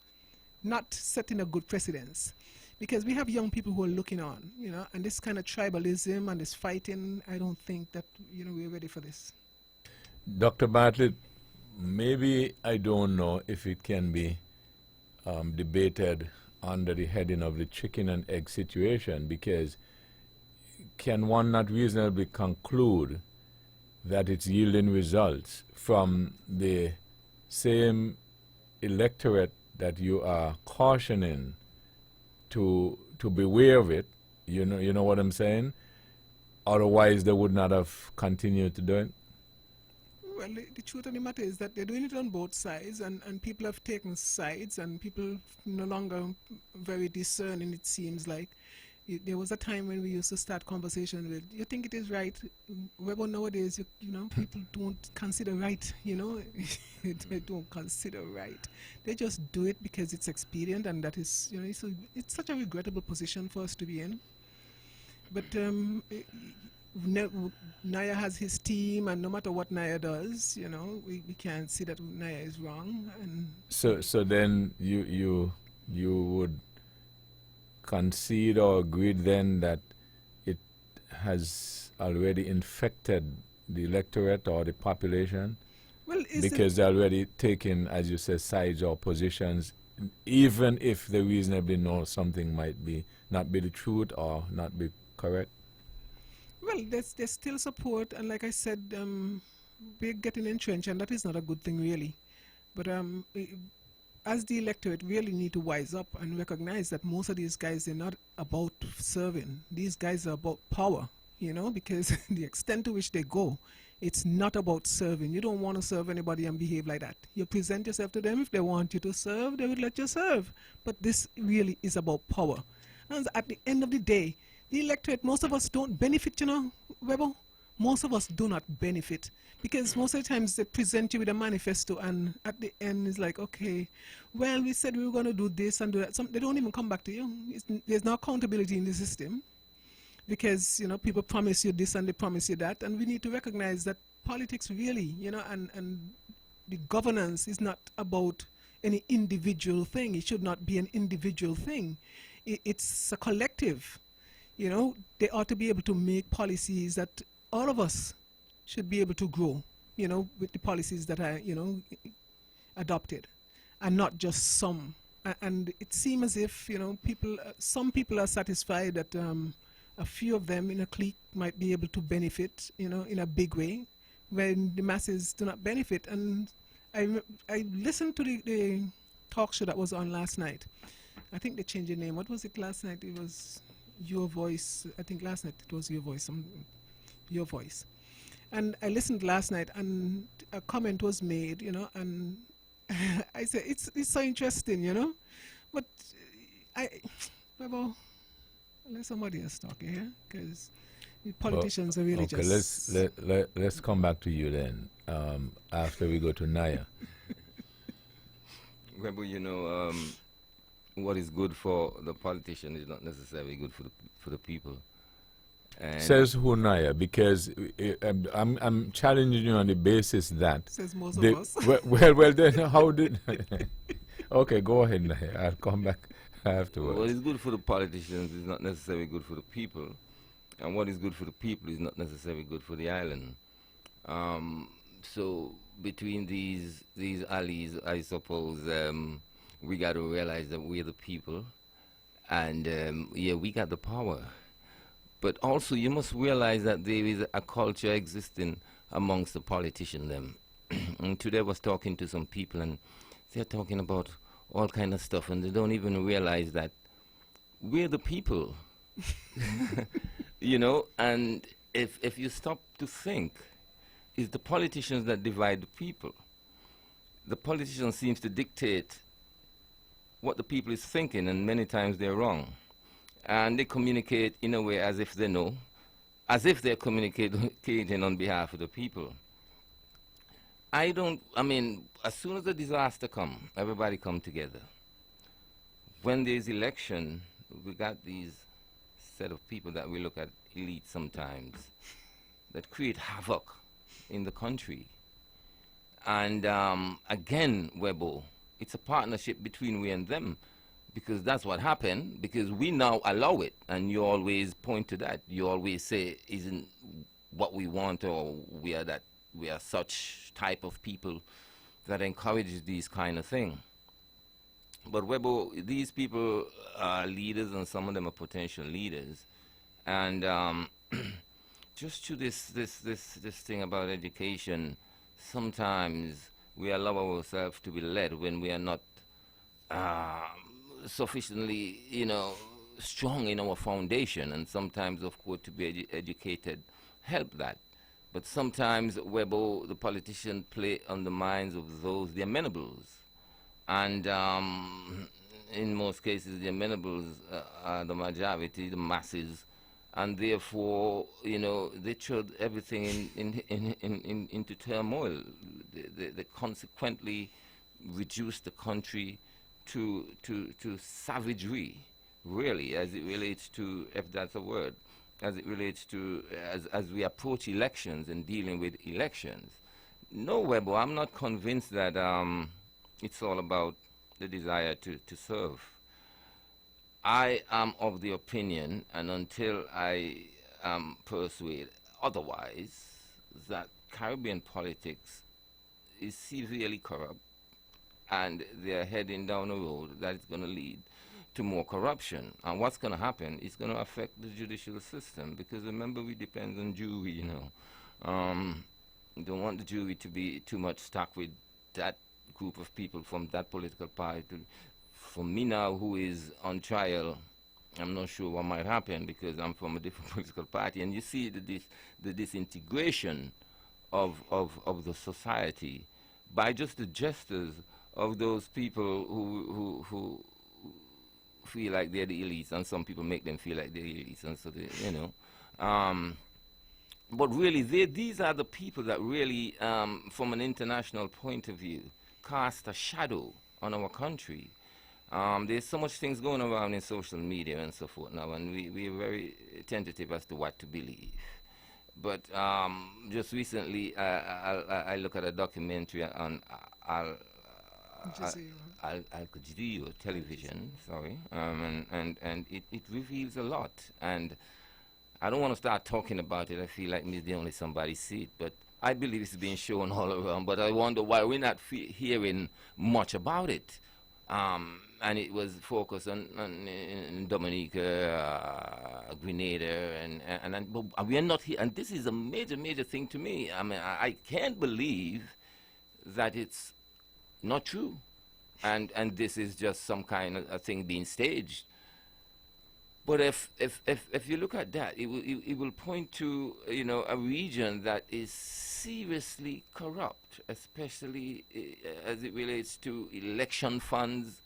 not setting a good precedence, because we have young people who are looking on, and this kind of tribalism and this fighting, I don't think that, we're ready for this. Dr. Bartlett, maybe I don't know if it can be debated under the heading of the chicken and egg situation, because can one not reasonably conclude that it's yielding results from the same electorate that you are cautioning to beware of it? You know what I'm saying? Otherwise, they would not have continued to do it. Well, the truth of the matter is that they're doing it on both sides, and people have taken sides, and people no longer very discerning, it seems like. There was a time when we used to start conversation with, you think it is right? Well, nowadays, people don't consider right, they don't consider right. They just do it because it's expedient, and that is, it's such a regrettable position for us to be in. But Naya has his team, and no matter what Naya does, we can't see that Naya is wrong. And so then you would concede or agree then that it has already infected the electorate or the population? Well, because they're already taking, as you say, sides or positions, even if they reasonably know something might be not be the truth or not be correct? Well, there's still support, and like I said, we're getting entrenched, and that is not a good thing, really. But as the electorate, really need to wise up and recognize that most of these guys are not about serving. These guys are about power, because the extent to which they go, it's not about serving. You don't want to serve anybody and behave like that. You present yourself to them. If they want you to serve, they would let you serve. But this really is about power. And at the end of the day, the electorate, most of us don't benefit, Rebel. Most of us do not benefit, because most of the times they present you with a manifesto, and at the end it's like, okay, well, we said we were going to do this and do that. They don't even come back to you. There's no accountability in the system, because people promise you this and they promise you that, and we need to recognize that politics really, and the governance is not about any individual thing. It should not be an individual thing. It's a collective. They ought to be able to make policies that all of us should be able to grow, with the policies that are, adopted, and not just some. And it seems as if, some people are satisfied that a few of them in a clique might be able to benefit, in a big way, when the masses do not benefit. And I listened to the talk show that was on last night. I think they changed the name. What was it last night? It was Your Voice. I think last night it was Your Voice. Your Voice. And I listened last night, and a comment was made, and I said it's so interesting, But well, let somebody else talk here, because politicians are really okay, just. let's come back to you then. After we go to Naya. Rebel, what is good for the politician is not necessarily good for the people. And Says who, Naya? Because I'm challenging you on the basis that Says most the- of us. well, then how did? Okay, go ahead, Naya. I'll come back afterwards. what is good for the politicians is not necessarily good for the people, and what is good for the people is not necessarily good for the island. So between these allies, I suppose we got to realize that we're the people, and we got the power. But also, you must realize that there is a culture existing amongst the politicians. Them. And today I was talking to some people, and they're talking about all kind of stuff, and they don't even realize that we're the people. And if you stop to think, it's the politicians that divide the people. The politician seems to dictate what the people is thinking, and many times they're wrong. And they communicate in a way as if they know, as if they're communicating on behalf of the people. As soon as the disaster comes, everybody come together. When there's election, we got these set of people that we look at elite sometimes that create havoc in the country. And again, Webo, it's a partnership between we and them, because that's what happened, because we now allow it, and you always point to that. You always say, isn't what we want, or we are such type of people that encourages these kind of thing. But Webo, these people are leaders, and some of them are potential leaders. And just to this thing about education, sometimes we allow ourselves to be led when we are not sufficiently, strong in our foundation. And sometimes, of course, to be educated help that. But sometimes, Webo, the politicians play on the minds of those, the amenables. And in most cases, the amenables are the majority, the masses. And therefore, they throw everything into turmoil. They consequently reduce the country to savagery, really, as it relates to, if that's a word, as it relates to, as we approach elections and dealing with elections. No, Webo, I'm not convinced that it's all about the desire to serve. I am of the opinion, and until I am persuaded otherwise, that Caribbean politics is severely corrupt, and they're heading down a road that is going to lead to more corruption. And what's going to happen is going to affect the judicial system, because remember, we depend on jury, Don't want the jury to be too much stuck with that group of people from that political party. For me now, who is on trial, I'm not sure what might happen, because I'm from a different political party. And you see the disintegration of the society by just the gestures of those people who feel like they're the elites, and some people make them feel like they're elites, and so they, but really, these are the people that really, from an international point of view, cast a shadow on our country. There's so much things going around in social media and so forth now, and we're very tentative as to what to believe. But just recently, I look at a documentary on Al Jazeera television, sorry, and it reveals a lot. And I don't want to start talking about it. I feel like me the only somebody see it, but I believe it's being shown all around. But I wonder why we're not hearing much about it. And it was focused on in Dominica, Grenada, but we are not here. And this is a major thing to me. I mean, I can't believe that it's not true, and this is just some kind of a thing being staged. But if you look at that, it will point to, you know, a region that is seriously corrupt, especially as it relates to election funds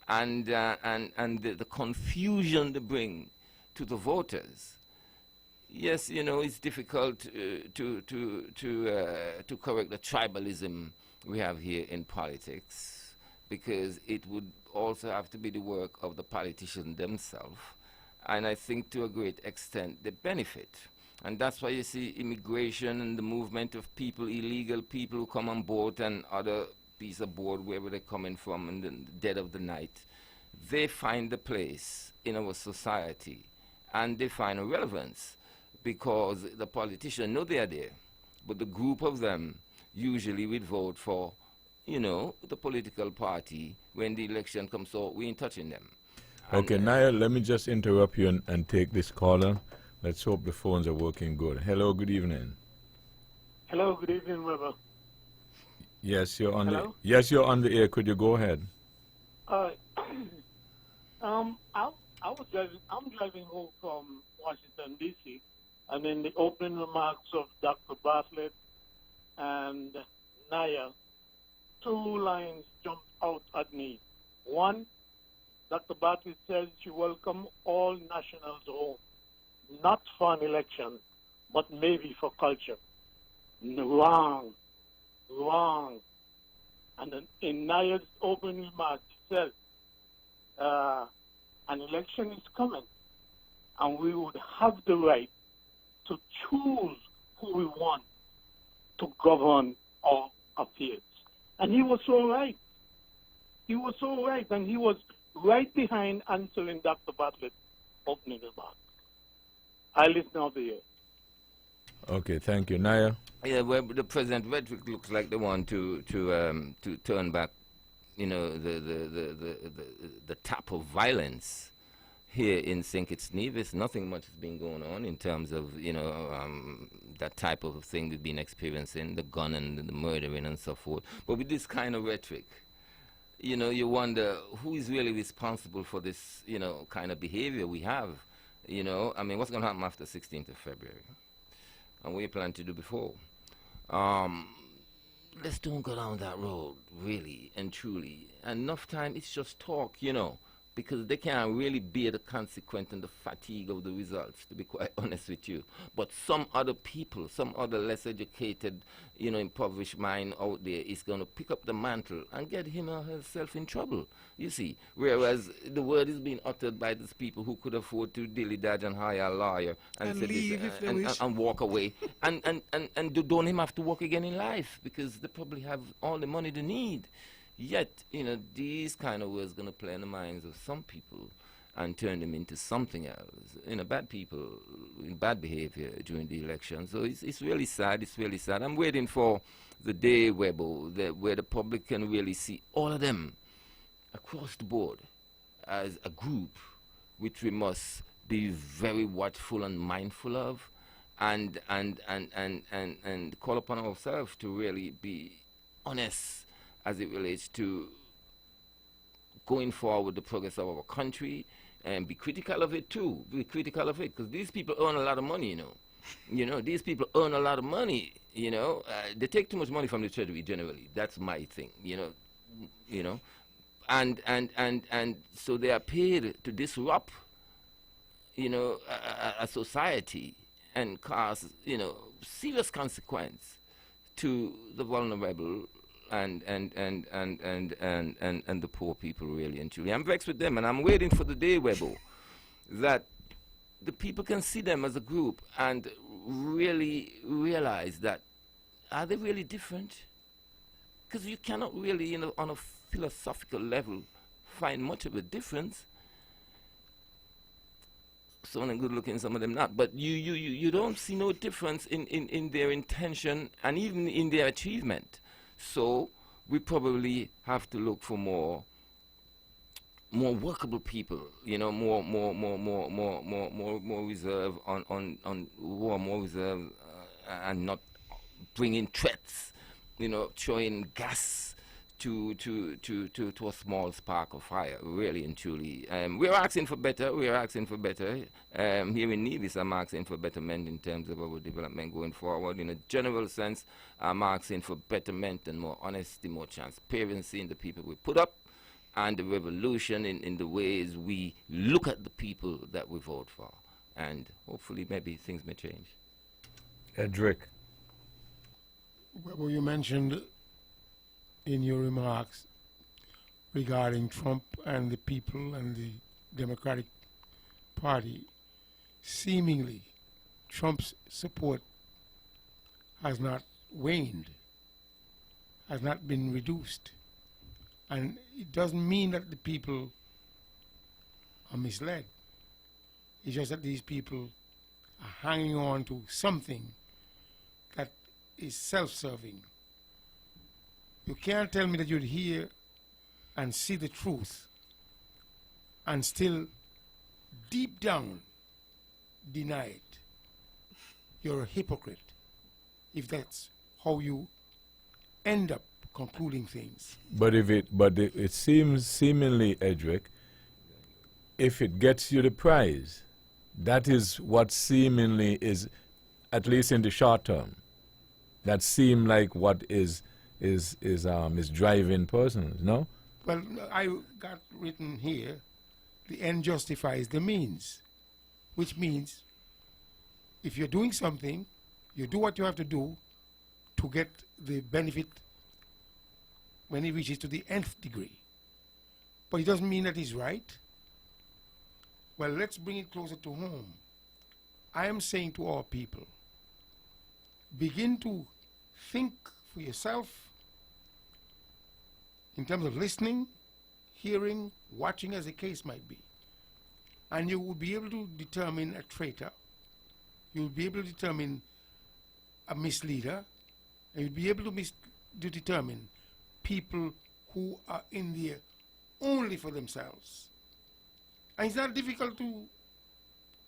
and the confusion they bring to the voters. Yes, you know, it's difficult to correct the tribalism we have here in politics, because it would also have to be the work of the politicians themselves. And I think to a great extent they benefit. And that's why you see immigration and the movement of people, illegal people who come on board and other piece of board, wherever they're coming from in the dead of the night. They find a place in our society and they find a relevance, because the politicians know they are there, but the group of them usually would vote for, you know, the political party when the election comes, so we ain't touching them. Okay, Naya, let me just interrupt you and take this caller. Let's hope the phones are working good. Hello, good evening. Hello, good evening, Weber. Yes, you're on Hello? you're on the air. Could you go ahead? I'm driving home from Washington, D.C., and in the opening remarks of Dr. Bartlett and Naya, two lines jumped out at me. One, Dr. Bartlett says she welcomed all nationals home, not for an election, but maybe for culture. Wrong. And then in Naya's opening remarks, she says, an election is coming, and we would have the right to choose who we want to govern our affairs. And he was so right. He was so right, and he was right behind answering Dr. Bartlett's opening remarks. I listen over here. Okay, thank you. Naya? Yeah, well, the present rhetoric looks like they want to turn back, you know, the tap of violence here in St. Kitts Nevis. Nothing much has been going on in terms of, you know, that type of thing we've been experiencing, the gun and the murdering and so forth. But with this kind of rhetoric, you know, you wonder who is really responsible for this, you know, kind of behavior we have. You know, I mean, what's going to happen after 16th of February? And what you plan to do before? Let's don't go down that road, really and truly. Enough time, it's just talk, you know, because they can't really bear the consequence and the fatigue of the results, to be quite honest with you. But some other people, some other less educated, you know, impoverished mind out there is going to pick up the mantle and get him or herself in trouble, you see. Whereas the word is being uttered by these people who could afford to dilly-dodge and hire a lawyer and, say leave this, if they wish. and walk away and don't even have to work again in life, because they probably have all the money they need. Yet, you know, these kind of words going to play in the minds of some people and turn them into something else. You know, bad people, bad behavior during the election. So it's really sad. It's really sad. I'm waiting for the day, Webo, where the public can really see all of them across the board as a group, which we must be very watchful and mindful of, and call upon ourselves to really be honest as it relates to going forward the progress of our country, and be critical of it too. Be critical of it, because these people earn a lot of money, you know. You know, these people earn a lot of money, you know. They take too much money from the treasury generally. That's my thing, you know. And so they are paid to disrupt, you know, a society and cause, you know, serious consequence to the vulnerable and the poor people, really and truly. I'm vexed with them, and I'm waiting for the day, Webo, that the people can see them as a group and really realize that, are they really different? Because you cannot really, you know, on a philosophical level, find much of a difference. Some of them good looking, some of them not. But you don't see no difference in their intention and even in their achievement. So we probably have to look for more workable people, you know, more reserve on who are more reserved and not bringing threats, you know, throwing gas, to a small spark of fire, really and truly. We're asking for better. We're asking for better. Here in Nevis, I'm asking for betterment in terms of our development going forward. In a general sense, I'm asking for betterment and more honesty, more transparency in the people we put up, and the revolution in the ways we look at the people that we vote for. And hopefully maybe things may change. Edric. Well, you mentioned in your remarks regarding Trump and the people and the Democratic Party, seemingly Trump's support has not waned, has not been reduced. And it doesn't mean that the people are misled. It's just that these people are hanging on to something that is self-serving. You can't tell me that you'd hear and see the truth and still deep down deny it. You're a hypocrite if that's how you end up concluding things. But it seems seemingly, Edric, if it gets you the prize, that is what seemingly is, at least in the short term, that seem like what is driving persons, no? Well, I got written here, the end justifies the means, which means if you're doing something, you do what you have to do to get the benefit when it reaches to the nth degree. But it doesn't mean that he's right. Well, let's bring it closer to home. I am saying to our people, begin to think for yourself in terms of listening, hearing, watching, as the case might be. And you will be able to determine a traitor. You'll be able to determine a misleader. And you'll be able to determine people who are in there only for themselves. And it's not difficult to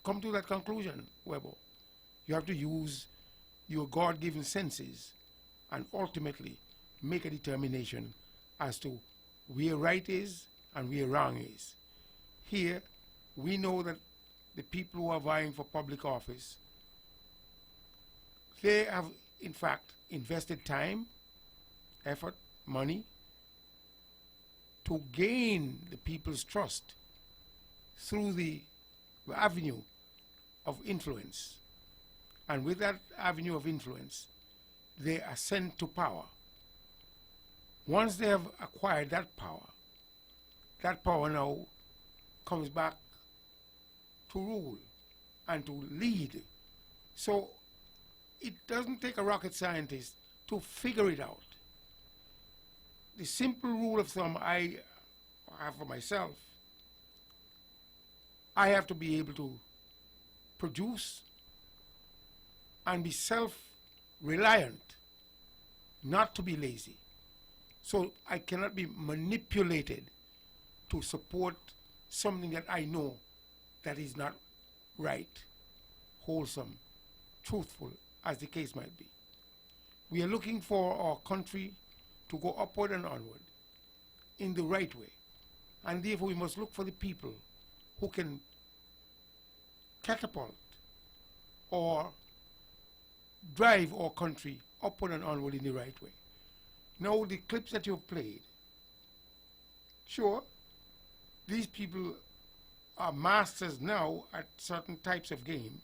come to that conclusion, Webo. You have to use your God-given senses and ultimately make a determination as to where right is and where wrong is. Here, we know that the people who are vying for public office, they have, in fact, invested time, effort, money to gain the people's trust through the avenue of influence. And with that avenue of influence, they ascend to power. Once they have acquired that power now comes back to rule and to lead. So it doesn't take a rocket scientist to figure it out. The simple rule of thumb I have for myself, I have to be able to produce and be self-reliant, not to be lazy. So I cannot be manipulated to support something that I know that is not right, wholesome, truthful, as the case might be. We are looking for our country to go upward and onward in the right way. And therefore we must look for the people who can catapult or drive our country upward and onward in the right way. Now, the clips that you've played, sure, these people are masters now at certain types of game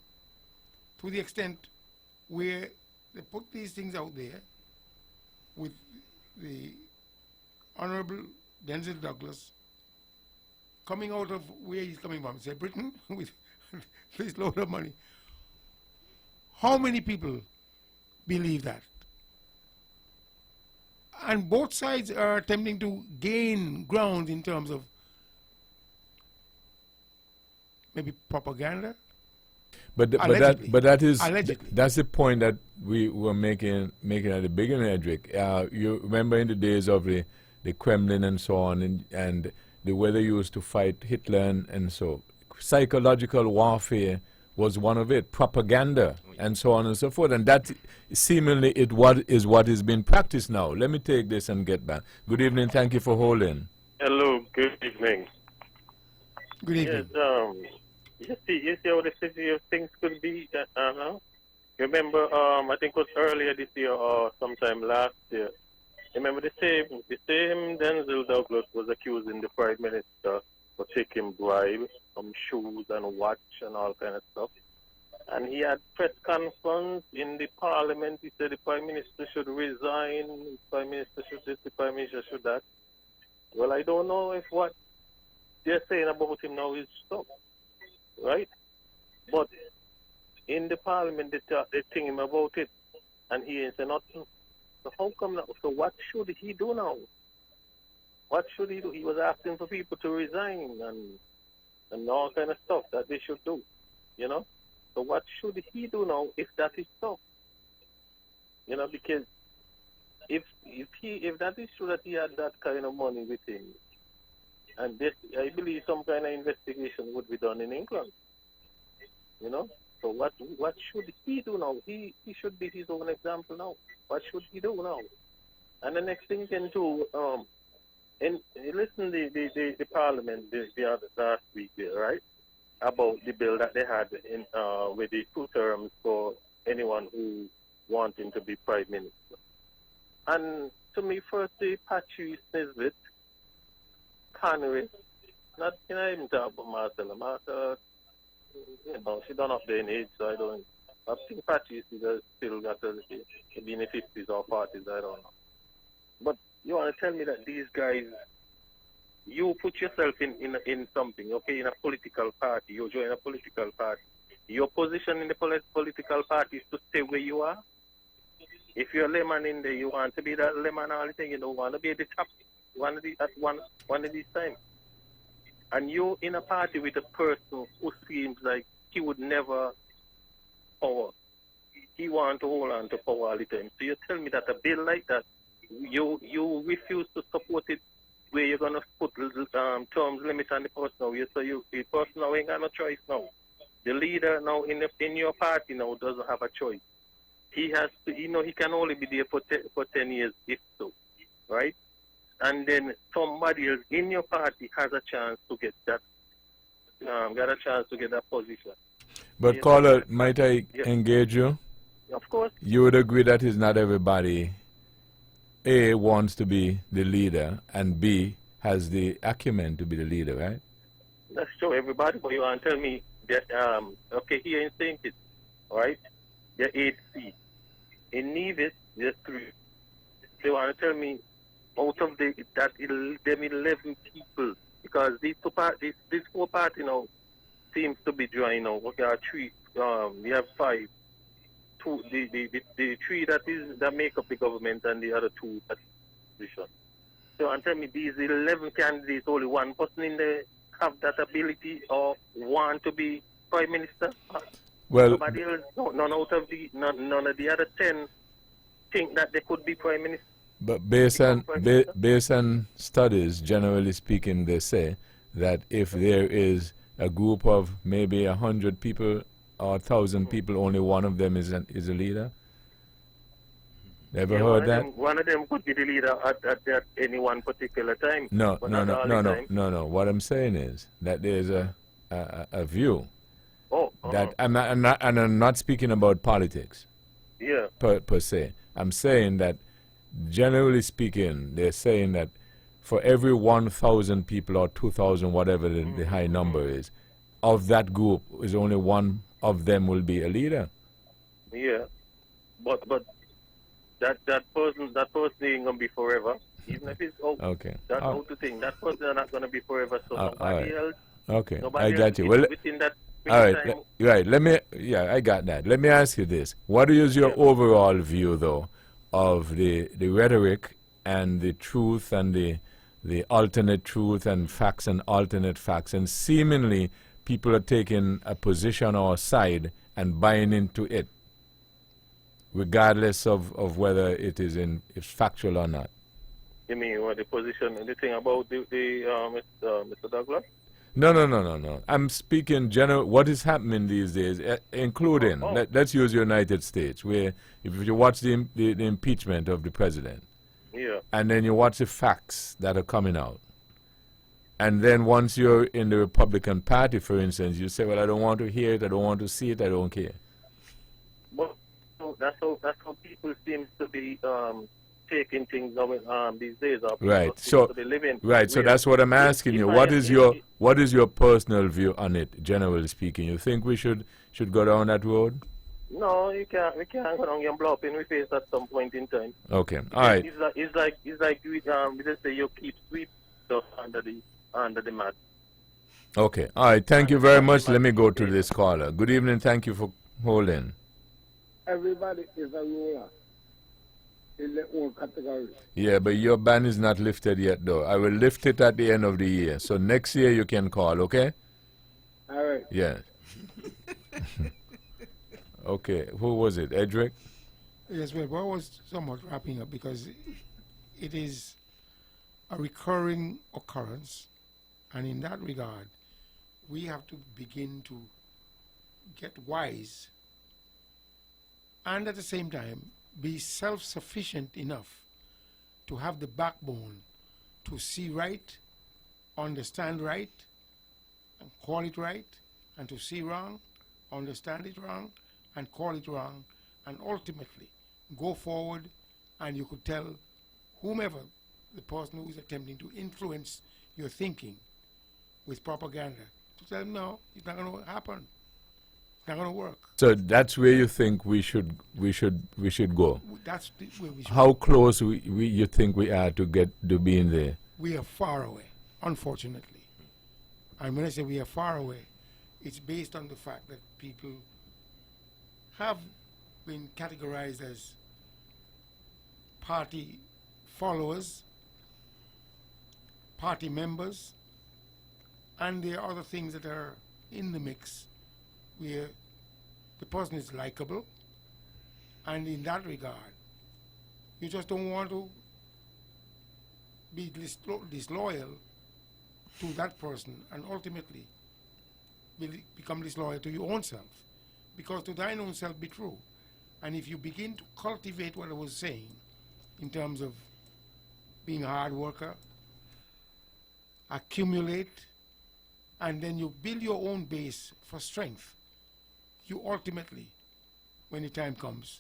to the extent where they put these things out there with the Honorable Denzel Douglas coming out of where he's coming from, say Britain, with this load of money. How many people believe that? And both sides are attempting to gain ground in terms of maybe propaganda. But that is that's the point that we were making at the beginning, Edric. You remember in the days of the Kremlin and so on, and the way they used to fight Hitler and so psychological warfare was one of it, propaganda, and so on and so forth. And that seemingly is what is being practiced now. Let me take this and get back. Good evening. Thank you for holding. Hello. Good evening. Good evening. Yes, you see how the city of things could be. Remember, I think it was earlier this year or sometime last year. Remember the same Denzel Douglas was accusing the Prime Minister for taking bribes, some shoes and watch and all kind of stuff. And he had press conference in the Parliament. He said the Prime Minister should resign, the Prime Minister should this, the Prime Minister should that. Well, I don't know if what they're saying about him now is stuff, right? But in the Parliament, they think him about it, and he ain't say nothing. So how come now? So what should he do now? What should he do? He was asking for people to resign and all kind of stuff that they should do, you know? So what should he do now if that is so? You know, because if that is true that he had that kind of money with him, and this, I believe some kind of investigation would be done in England, you know? So what should he do now? He should be his own example now. What should he do now? And the next thing he can do, and listen, the Parliament the other last week, right, about the bill that they had in with the 2 terms for anyone who wanting to be Prime Minister. And to me, firstly, Patrice Nesbitt, Connery, not even talk about Marcella. Marcella, you know, she done up there in age, so I think Patrice is still got to be in the 50s or 40s, I don't know. But you want to tell me that these guys, you put yourself in something, okay, in a political party, you join a political party. Your position in the political party is to stay where you are. If you're a lemon in there, you want to be that lemon all the time, you don't want to be at the top one of these times. And you're in a party with a person who seems like he would never power. He wants to hold on to power all the time. So you tell me that a bill like that, you refuse to support it, where you're going to put terms limit on the person now. So the person now ain't got no choice now. The leader now in your party now doesn't have a choice. He has to, you know, he can only be there for 10 years if so, right? And then somebody else in your party has a chance to get that, position. But Yes, caller, might I yes. engage you? Of course. You would agree that is not everybody, A, wants to be the leader, and B, has the acumen to be the leader, right? That's true, everybody, but you want to tell me that, okay, here in St. Kitts, right, there are 8 seats. In Nevis, there's 3. They want to tell me out of them 11 people, because these 4 parties now seems to be joining now. Okay, 3, we have 5. 2, the 3 that make up the government, and the other 2 at position. So and tell me, these 11 candidates, only one person in there have that ability or want to be Prime Minister? Well, nobody else, none of the other 10 think that they could be Prime Minister. but based on studies, generally speaking, they say that if there is a group of maybe 100 people or 1,000 people, only one of them is a leader. Ever heard that? One of them could be the leader at any one particular time. No. What I'm saying is that there's a view that I'm not speaking about politics. Yeah. Per se, I'm saying that generally speaking, they're saying that for every 1,000 people or 2,000, whatever the high number is, of that group is only one of them will be a leader. Yeah, but that person ain't gonna be forever. Even if it's okay. That's how to think. That person is not gonna be forever. So nobody else. Okay, nobody I got else you. Well, within that. all right, right. I got that. Let me ask you this: what is your overall view, though, of the rhetoric and the truth and the alternate truth and facts and alternate facts, and seemingly people are taking a position or a side and buying into it, regardless of whether it's factual or not? You mean what the position and the thing about the Mr. Douglas? No. I'm speaking general. What is happening these days, including let's use United States, where if you watch the impeachment of the president, Yeah. and then you watch the facts that are coming out, and then once you're in the Republican Party, for instance, you say, "Well, I don't want to hear it. I don't want to see it. I don't care." But that's how people seem to be taking things now these days. Right. So So that's what I'm asking you. What is your personal view on it, generally speaking? You think we should go down that road? No, we can't go down and blow up in the face at some point in time. Okay. All right. It's like we just say you keep sweep stuff under the mat. Okay. All right. Thank you very much. Let me go to this caller. Good evening. Thank you for holding. Everybody is a ruler in their own category. Yeah, but your ban is not lifted yet, though. I will lift it at the end of the year. So next year you can call, okay? All right. Yeah. Okay. Who was it? Edric? Yes, well, I was somewhat wrapping up because it is a recurring occurrence, and in that regard, we have to begin to get wise and at the same time be self-sufficient enough to have the backbone to see right, understand right, and call it right, and to see wrong, understand it wrong, and call it wrong, and ultimately go forward, and you could tell whomever the person who is attempting to influence your thinking with propaganda to tell them, no, it's not going to happen. It's not going to work. So that's where you think we should go. That's where we should. How close you think we are to get to being there? We are far away, unfortunately. And when I say we are far away, it's based on the fact that people have been categorized as party followers, party members, and there are other things that are in the mix where the person is likable, and in that regard, you just don't want to be disloyal to that person and ultimately become disloyal to your own self. Because to thine own self be true. And if you begin to cultivate what I was saying in terms of being a hard worker, accumulate, and then you build your own base for strength, you ultimately, when the time comes,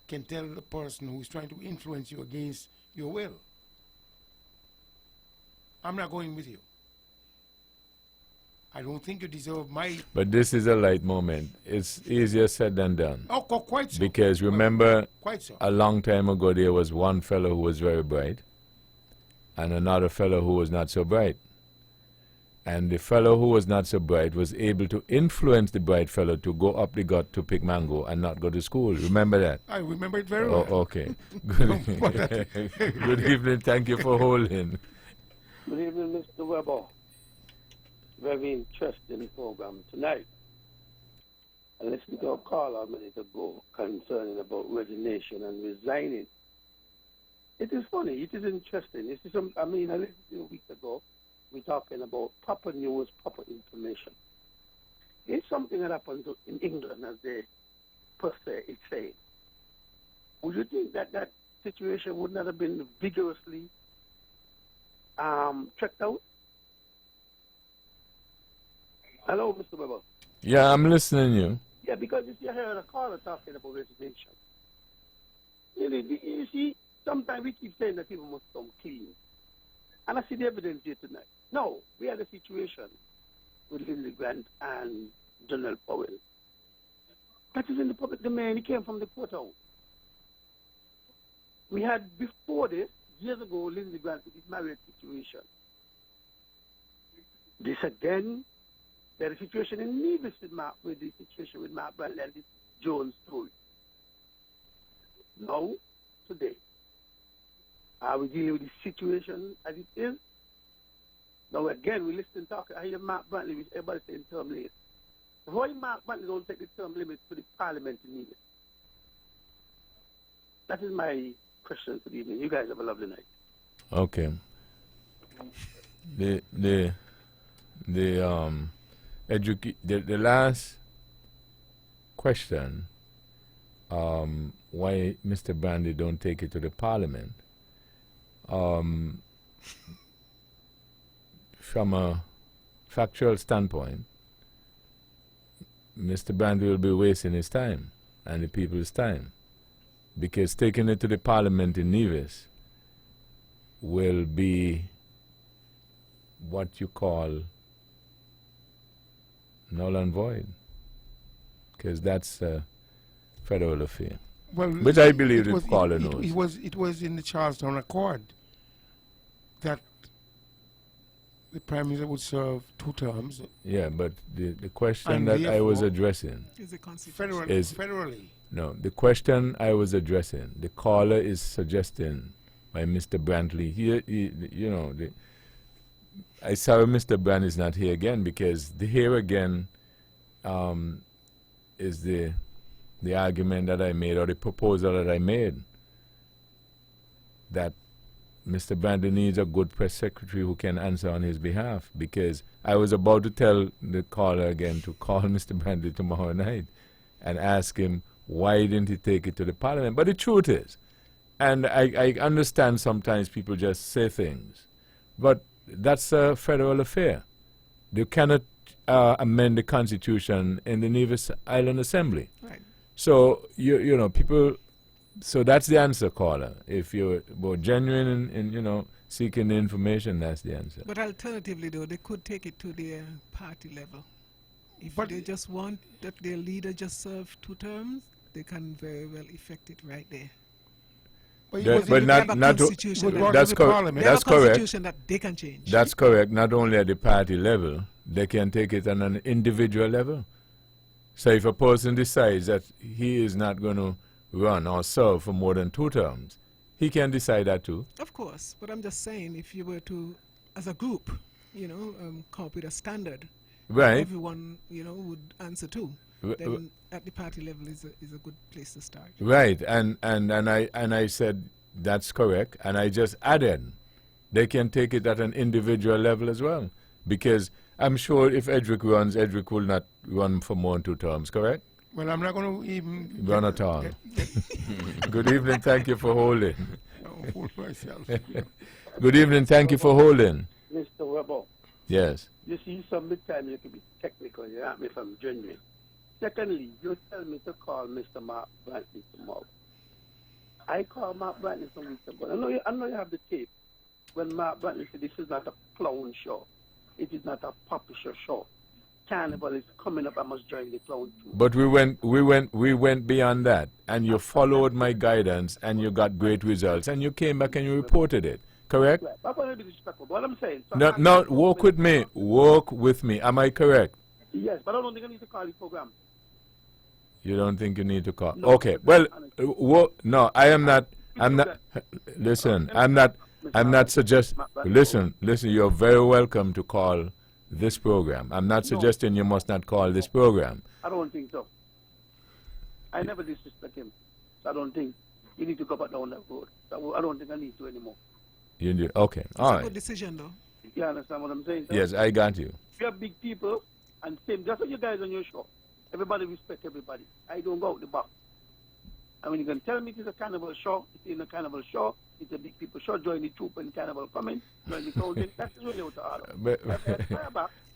can tell the person who is trying to influence you against your will, I'm not going with you. I don't think you deserve my... But this is a light moment. It's easier said than done. Oh, quite so. Because remember, quite so. A long time ago there was one fellow who was very bright and another fellow who was not so bright. And the fellow who was not so bright was able to influence the bright fellow to go up the gut to pick mango and not go to school. Remember that? I remember it very well. Oh, okay. Good evening. Thank you for holding. Good evening, Mr. Weber. Very interesting program tonight. I listened to a call a minute ago concerning about resignation and resigning. It is funny. It is interesting. I listened to a week ago. We're talking about proper news, proper information. It's something that happened in England, as they per se is saying. Would you think that situation would not have been vigorously checked out? Hello, Mr. Weber. Yeah, I'm listening to you. Yeah, because you see, I heard a caller talking about resignation. You see, sometimes we keep saying that people must come clean. And I see the evidence here tonight. No, we had a situation with Lindsey Grant and Donald Powell. That is in the public domain. He came from the courthouse. We had before this, years ago, Lindsey Grant with his marriage situation. This again, there is a situation in Nevis with the situation with Mark Bradley and this Jones story. Now, today, are we dealing with the situation as it is? Now, again, we listen and talk. I hear Mark Bradley, which everybody saying term limits. Why Mark Bradley don't take the term limits to the parliament in Nevis? That is my question for the evening. You guys have a lovely night. Okay. the last question, why Mr. Brandy don't take it to the Parliament, from a factual standpoint, Mr. Brandy will be wasting his time and the people's time, because taking it to the Parliament in Nevis will be what you call null and void, because that's a federal affair. Well, which I believe the caller knows. It was in the Charlestown Accord that the Prime Minister would serve 2 terms. Yeah, but the question that I was addressing is it federally. No, the question I was addressing, the caller is suggesting by Mr. Brantley. You know, I sorry Mr. Brand is not here again, because the here again is the argument that I made, or the proposal that I made, that Mr. Brantley needs a good press secretary who can answer on his behalf, because I was about to tell the caller again to call Mr. Brantley tomorrow night and ask him why didn't he take it to the Parliament. But the truth is, and I understand sometimes people just say things, but that's a federal affair. You cannot amend the Constitution in the Nevis Island Assembly. Right. So, you know, people, so that's the answer, caller. If you're more genuine in you know, seeking the information, that's the answer. But alternatively, though, they could take it to their party level. If they just want that their leader just serve 2 terms, they can very well effect it right there. But not that's correct. That's correct. That they can change. That's correct. Not only at the party level, they can take it on an individual level. So if a person decides that he is not going to run or serve for more than 2 terms, he can decide that too. Of course, but I'm just saying, if you were to, as a group, you know, come up with a standard, right? Everyone, you know, would answer to. Then at the party level is a good place to start. Right, and I said that's correct, and I just added they can take it at an individual level as well, because I'm sure if Edric runs, Edric will not run for more than 2 terms, correct? Well, I'm not going to even run at all. Good evening, thank you for holding. I'll hold myself. Good evening, thank you for holding. Mr. Weber. Yes. You see, some big time you can be technical, you ask me if I'm genuine. Secondly, you tell me to call Mr. Mark Brantley tomorrow. I called Mark Brantley some weeks ago. I know you have the tape when Mark Brantley said this is not a clown show. It is not a publisher show. Carnival is coming up, I must join the clown too. But we went beyond that, and you followed my guidance, and you got great results, and you came back and you reported it, correct? Right. I'm going to be disrespectful, but what I'm saying... So no, walk with me. Walk with me. Am I correct? Yes, but I don't think I need to call the program. You don't think you need to call? No, okay. Well, no, I am not. I'm not. Listen, I'm not suggesting. Listen. You're very welcome to call this program. I'm not suggesting you must not call this program. I don't think so. I never disrespect him. So I don't think you need to go back down that road. So I don't think I need to anymore. You do? Okay. All right. It's a good decision, though. You understand what I'm saying? Sir? Yes, I got you. We are big people, and same. That's what you guys on your show. Everybody respect everybody. I don't go out the box. And when you can tell me it's a carnival show, it's in a carnival show, it's a big people show, join the troop when carnival coming, join the clothing, that's really what I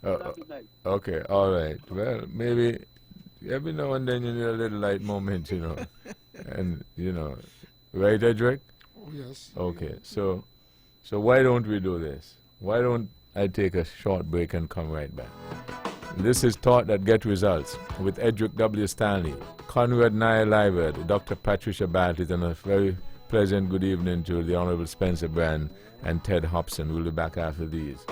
order. Okay, all right. Well, maybe every now and then you need a little light moment, you know. And, you know, right, Edric? Oh, yes. Okay, so why don't we do this? Why don't I take a short break and come right back? This is Thought That Get Results with Edric W. Stanley, Conrad Nye Liverd, Dr. Patricia Bartlett, and a very pleasant good evening to the Honorable Spencer Brand and Ted Hobson. We'll be back after these.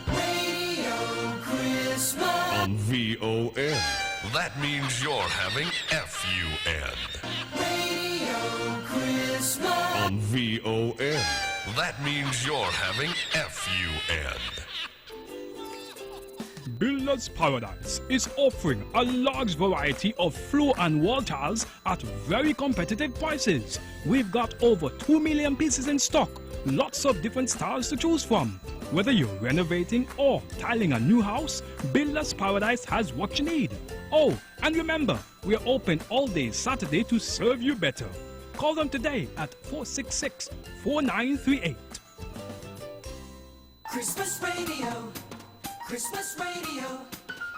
Radio Christmas. On VON, that means you're having FUN. Radio Christmas. On VON, that means you're having FUN. Builders Paradise is offering a large variety of floor and wall tiles at very competitive prices. We've got over 2 million pieces in stock, lots of different styles to choose from. Whether you're renovating or tiling a new house, Builders Paradise has what you need. Oh, and remember, we're open all day Saturday to serve you better. Call them today at 466-4938. Christmas radio, Christmas radio.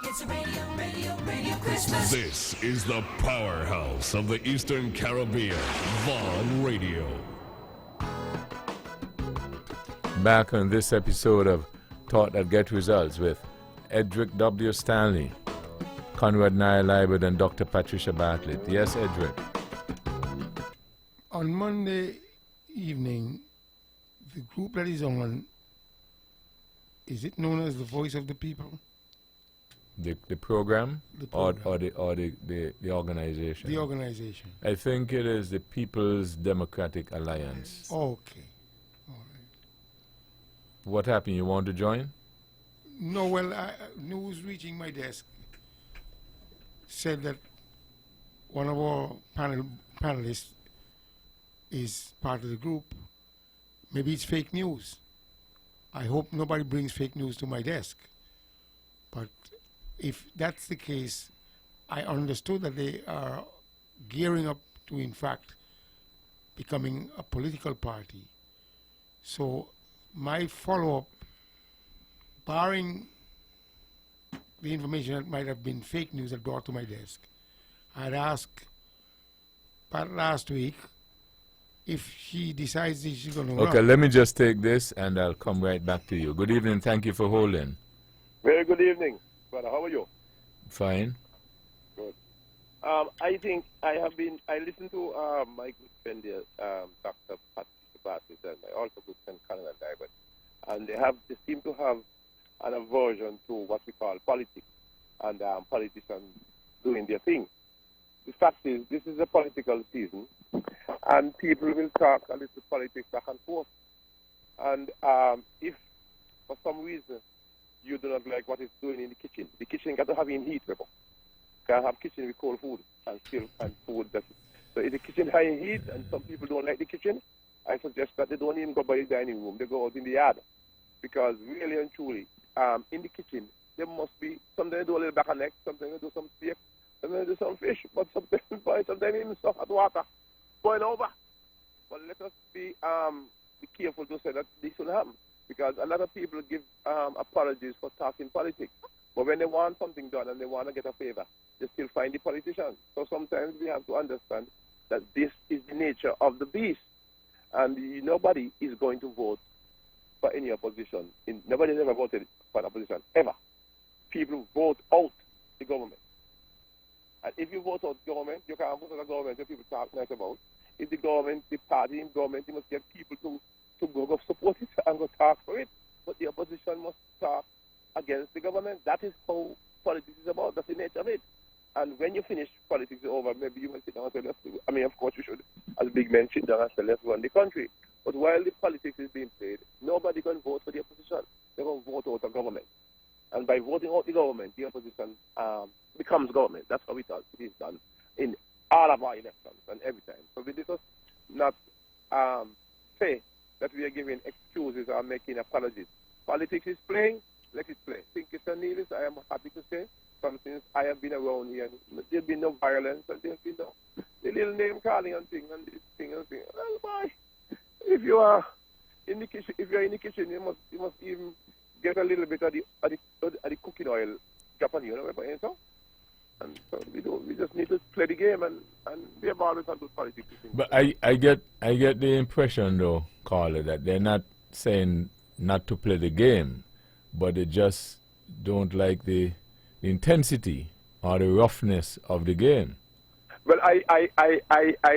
It's a radio Christmas. This is the powerhouse of the Eastern Caribbean, Vaughn Radio. Back on this episode of Thought That Get Results with Edric W. Stanley, Conrad Nye Liebert, and Dr. Patricia Bartlett. Yes, Edric. On Monday evening, the group that is on, is it known as the Voice of the People? The program, The program. Or the organization? The organization. I think it is the People's Democratic Alliance. Okay. What happened? You want to join? No, well, news reaching my desk said that one of our panelists is part of the group. Maybe it's fake news. I hope nobody brings fake news to my desk. But if that's the case, I understood that they are gearing up to, in fact, becoming a political party. So my follow-up, barring the information that might have been fake news that brought to my desk, I'd asked Pat last week if she decides that she's going to Okay, let me just take this and I'll come right back to you. Good evening. Thank you for holding. Very good evening, brother. How are you? Fine. Good. I think I listened to my good friend there, Dr. Patricia Bartlett, and my also good friend Colonel Diamond, and they seem to have an aversion to what we call politics and politicians doing their thing. The fact is, this is a political season, and people will talk a little politics back and forth. And if, for some reason, you do not like what it's doing in the kitchen got to have in heat, people. Can't have kitchen with cold food and food. So if the kitchen high in heat and some people don't like the kitchen, I suggest that they don't even go by the dining room. They go out in the yard. Because really and truly, in the kitchen, there must be, sometimes they do a little back and neck, sometimes they do some steak, sometimes they do some fish, but sometimes even stuff hot water boil over. But let us be careful to say that this will happen. Because a lot of people give apologies for talking politics. But when they want something done and they want to get a favor, they still find the politicians. So sometimes we have to understand that this is the nature of the beast. And nobody is going to vote for any opposition. Nobody has ever voted for an opposition, ever. People vote out the government. And if you vote out the government, you can't vote out the government that people talk nice about. If the government, the party in government, you must get people to go support it and go talk for it. But the opposition must talk against the government. That is how politics is about. That's the nature of it. And when you finish politics is over, maybe you will sit down and say, of course you should, as big men, sit down and say, let's run the country. But while the politics is being played, nobody can vote for the opposition. They're going to vote out the government. And by voting out the government, the opposition becomes government. That's how it is done in all of our elections and every time. So we just not say that we are giving excuses or making apologies. Politics is playing, let it play. Think it's a needless, I am happy to say, since I have been around here, there's been no violence and there's been no the little name calling and thing and this thing and thing. Well, why? If you are in the kitchen, you must even get a little bit of the cooking oil drop on you, so. And so we just need to play the game and be about it and do politics. But I get the impression though, Carla, that they're not saying not to play the game, but they just don't like the intensity or the roughness of the game. Well, I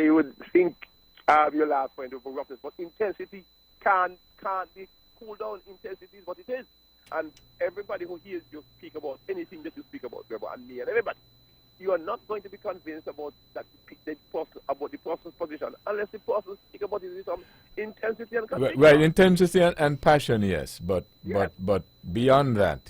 would think your last point of roughness, but intensity can't be cooled down. Intensity is what it is. And everybody who hears you speak about anything that you speak about, and me and everybody, you are not going to be convinced about the person's position unless the person speak about it with some intensity and conviction. Right, intensity and passion, yes, but beyond that,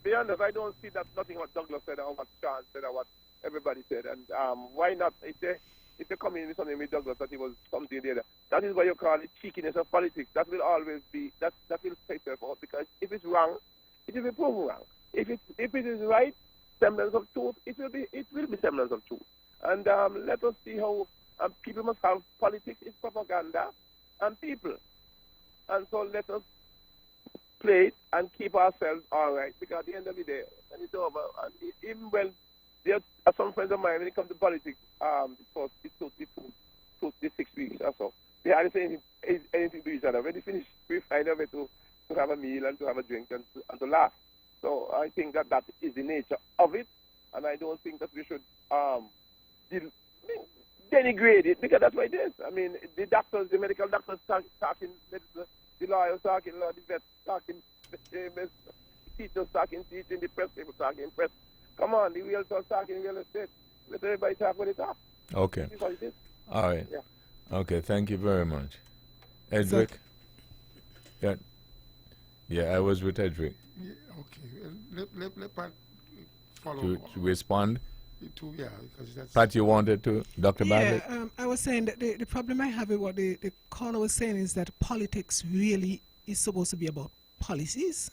Beyond that, I don't see that nothing what Douglas said or what Sean said or what everybody said. And why not? If if you come in with something with Douglas that it was something there, that is what you call it cheekiness of politics. That will always be, that will set itself out, because if it's wrong, it will be proven wrong. If it is right, semblance of truth, it will be semblance of truth. And let us see how people must have politics is propaganda and people. And so let us play it and keep ourselves all right, because at the end of the day, when it's over, and even when there are some friends of mine, when it comes to politics, it took 6 weeks or so. They hardly say anything to each other. When they finish, we find a way to have a meal and to have a drink and to laugh. So I think that is the nature of it, and I don't think that we should denigrate it, because that's what it is. I mean, the doctors, the medical doctors talking, the lawyers talking, the vets talking, the teachers talking, teaching, the press people talking, press. Come on, the realtors talking real estate. Let everybody talk what they talk. Okay. That's what it is. All right. Yeah. Okay, thank you very much. Edric? Yeah, I was with Edric. Yeah, okay. Let Pat follow. To respond? Because that's... Pat, you wanted to? Dr. Bartlett? Yeah, I was saying that the problem I have with what the caller was saying is that politics really is supposed to be about policies.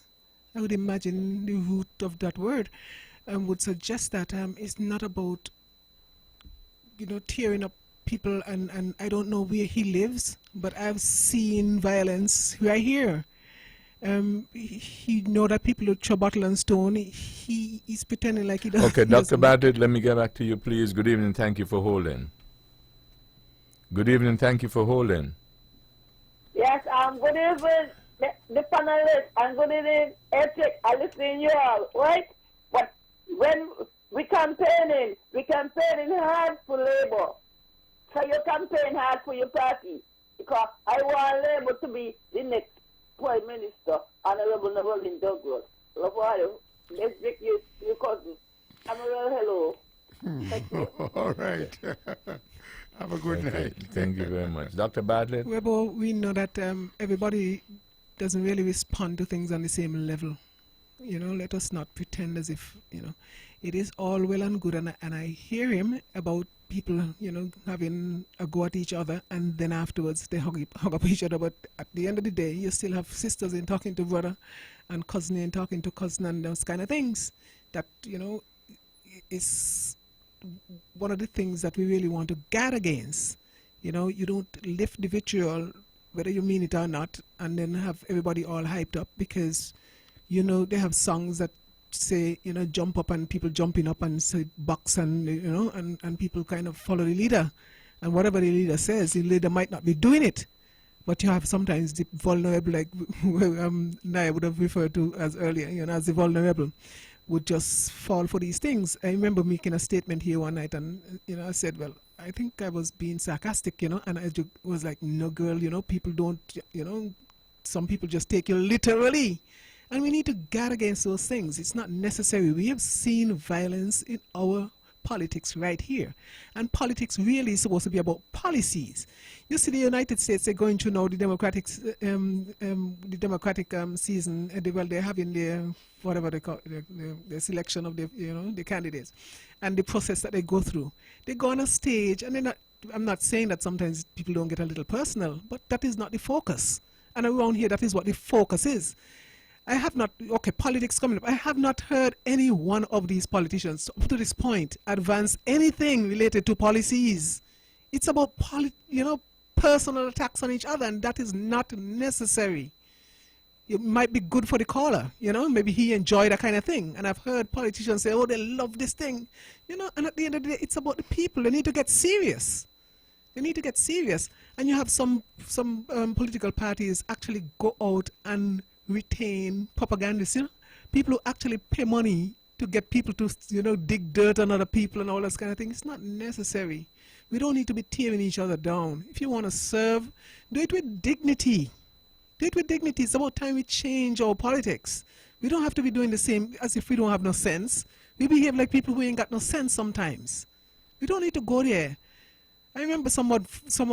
I would imagine the root of that word would suggest that it's not about, tearing up people, and I don't know where he lives, but I've seen violence right here. He know that people would throw bottle and stone. He's pretending like he doesn't. Okay, Dr. Bartlett, let me get back to you, please. Good evening. Thank you for holding. Good evening. Thank you for holding. Yes, good evening, the panelists, and good evening, Ethic. I listen to you all, right? But when we campaigning hard for labor. So you campaign hard for your party, because I want Labour to be the next Prime Minister, Honorable Neville Douglas. Love you. Let's take your cousin. Amaral, hello. All right. Have a good night. Thank you very much. Dr. Bartlett? We know that everybody doesn't really respond to things on the same level. Let us not pretend as if, it is all well and good. And I hear him about people, having a go at each other, and then afterwards they hug up each other. But at the end of the day, you still have sisters in talking to brother, and cousin in talking to cousin, and those kind of things. That, is one of the things that we really want to guard against. You don't lift the vitriol, whether you mean it or not, and then have everybody all hyped up, because, they have songs that say, jump up, and people jumping up and say box, and, and people kind of follow the leader. And whatever the leader says, the leader might not be doing it. But you have sometimes the vulnerable, like Naya would have referred to as earlier, as the vulnerable, would just fall for these things. I remember making a statement here one night, and, I said, well, I think I was being sarcastic, and I was like, no, girl, people don't, some people just take you literally. And we need to guard against those things. It's not necessary. We have seen violence in our politics right here. And politics really is supposed to be about policies. You see, the United States, they're going through now the Democratic season. Well, they're having their, whatever they call it, the selection of the candidates. And the process that they go through. They go on a stage, and I'm not saying that sometimes people don't get a little personal, but that is not the focus. And around here, that is what the focus is. I have not, politics coming up. I have not heard any one of these politicians up to this point advance anything related to policies. It's about, personal attacks on each other, and that is not necessary. It might be good for the caller, maybe he enjoyed that kind of thing. And I've heard politicians say, oh, they love this thing, and at the end of the day, it's about the people. They need to get serious. They need to get serious. And you have some political parties actually go out and retain propagandists, people who actually pay money to get people to, dig dirt on other people and all this kind of thing. It's not necessary. We don't need to be tearing each other down. If you want to serve, do it with dignity. Do it with dignity. It's about time we change our politics. We don't have to be doing the same as if we don't have no sense. We behave like people who ain't got no sense sometimes. We don't need to go there. I remember someone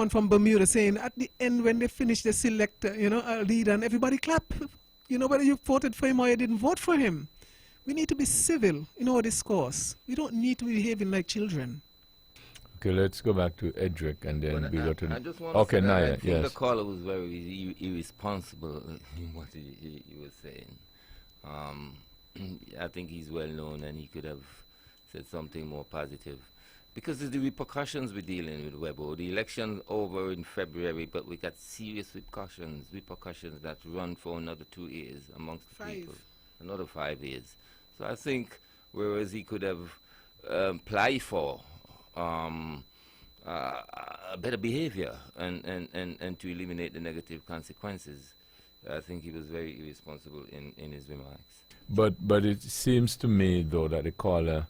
from Bermuda saying at the end, when they finish, they select a leader and everybody clap. Whether you voted for him or you didn't vote for him. We need to be civil in our discourse. We don't need to be behaving like children. Okay, let's go back to Edric and then But we go to... I just want okay, to say that Naya, I think yes. the caller was very irresponsible in what he was saying. I think he's well known and he could have said something more positive. Because of the repercussions we're dealing with, Webo. The election over in February, but we got serious repercussions that run for another 2 years amongst the people. Another 5 years. So I think whereas he could have applied for better behavior and to eliminate the negative consequences, I think he was very irresponsible in his remarks. But it seems to me, though, that the caller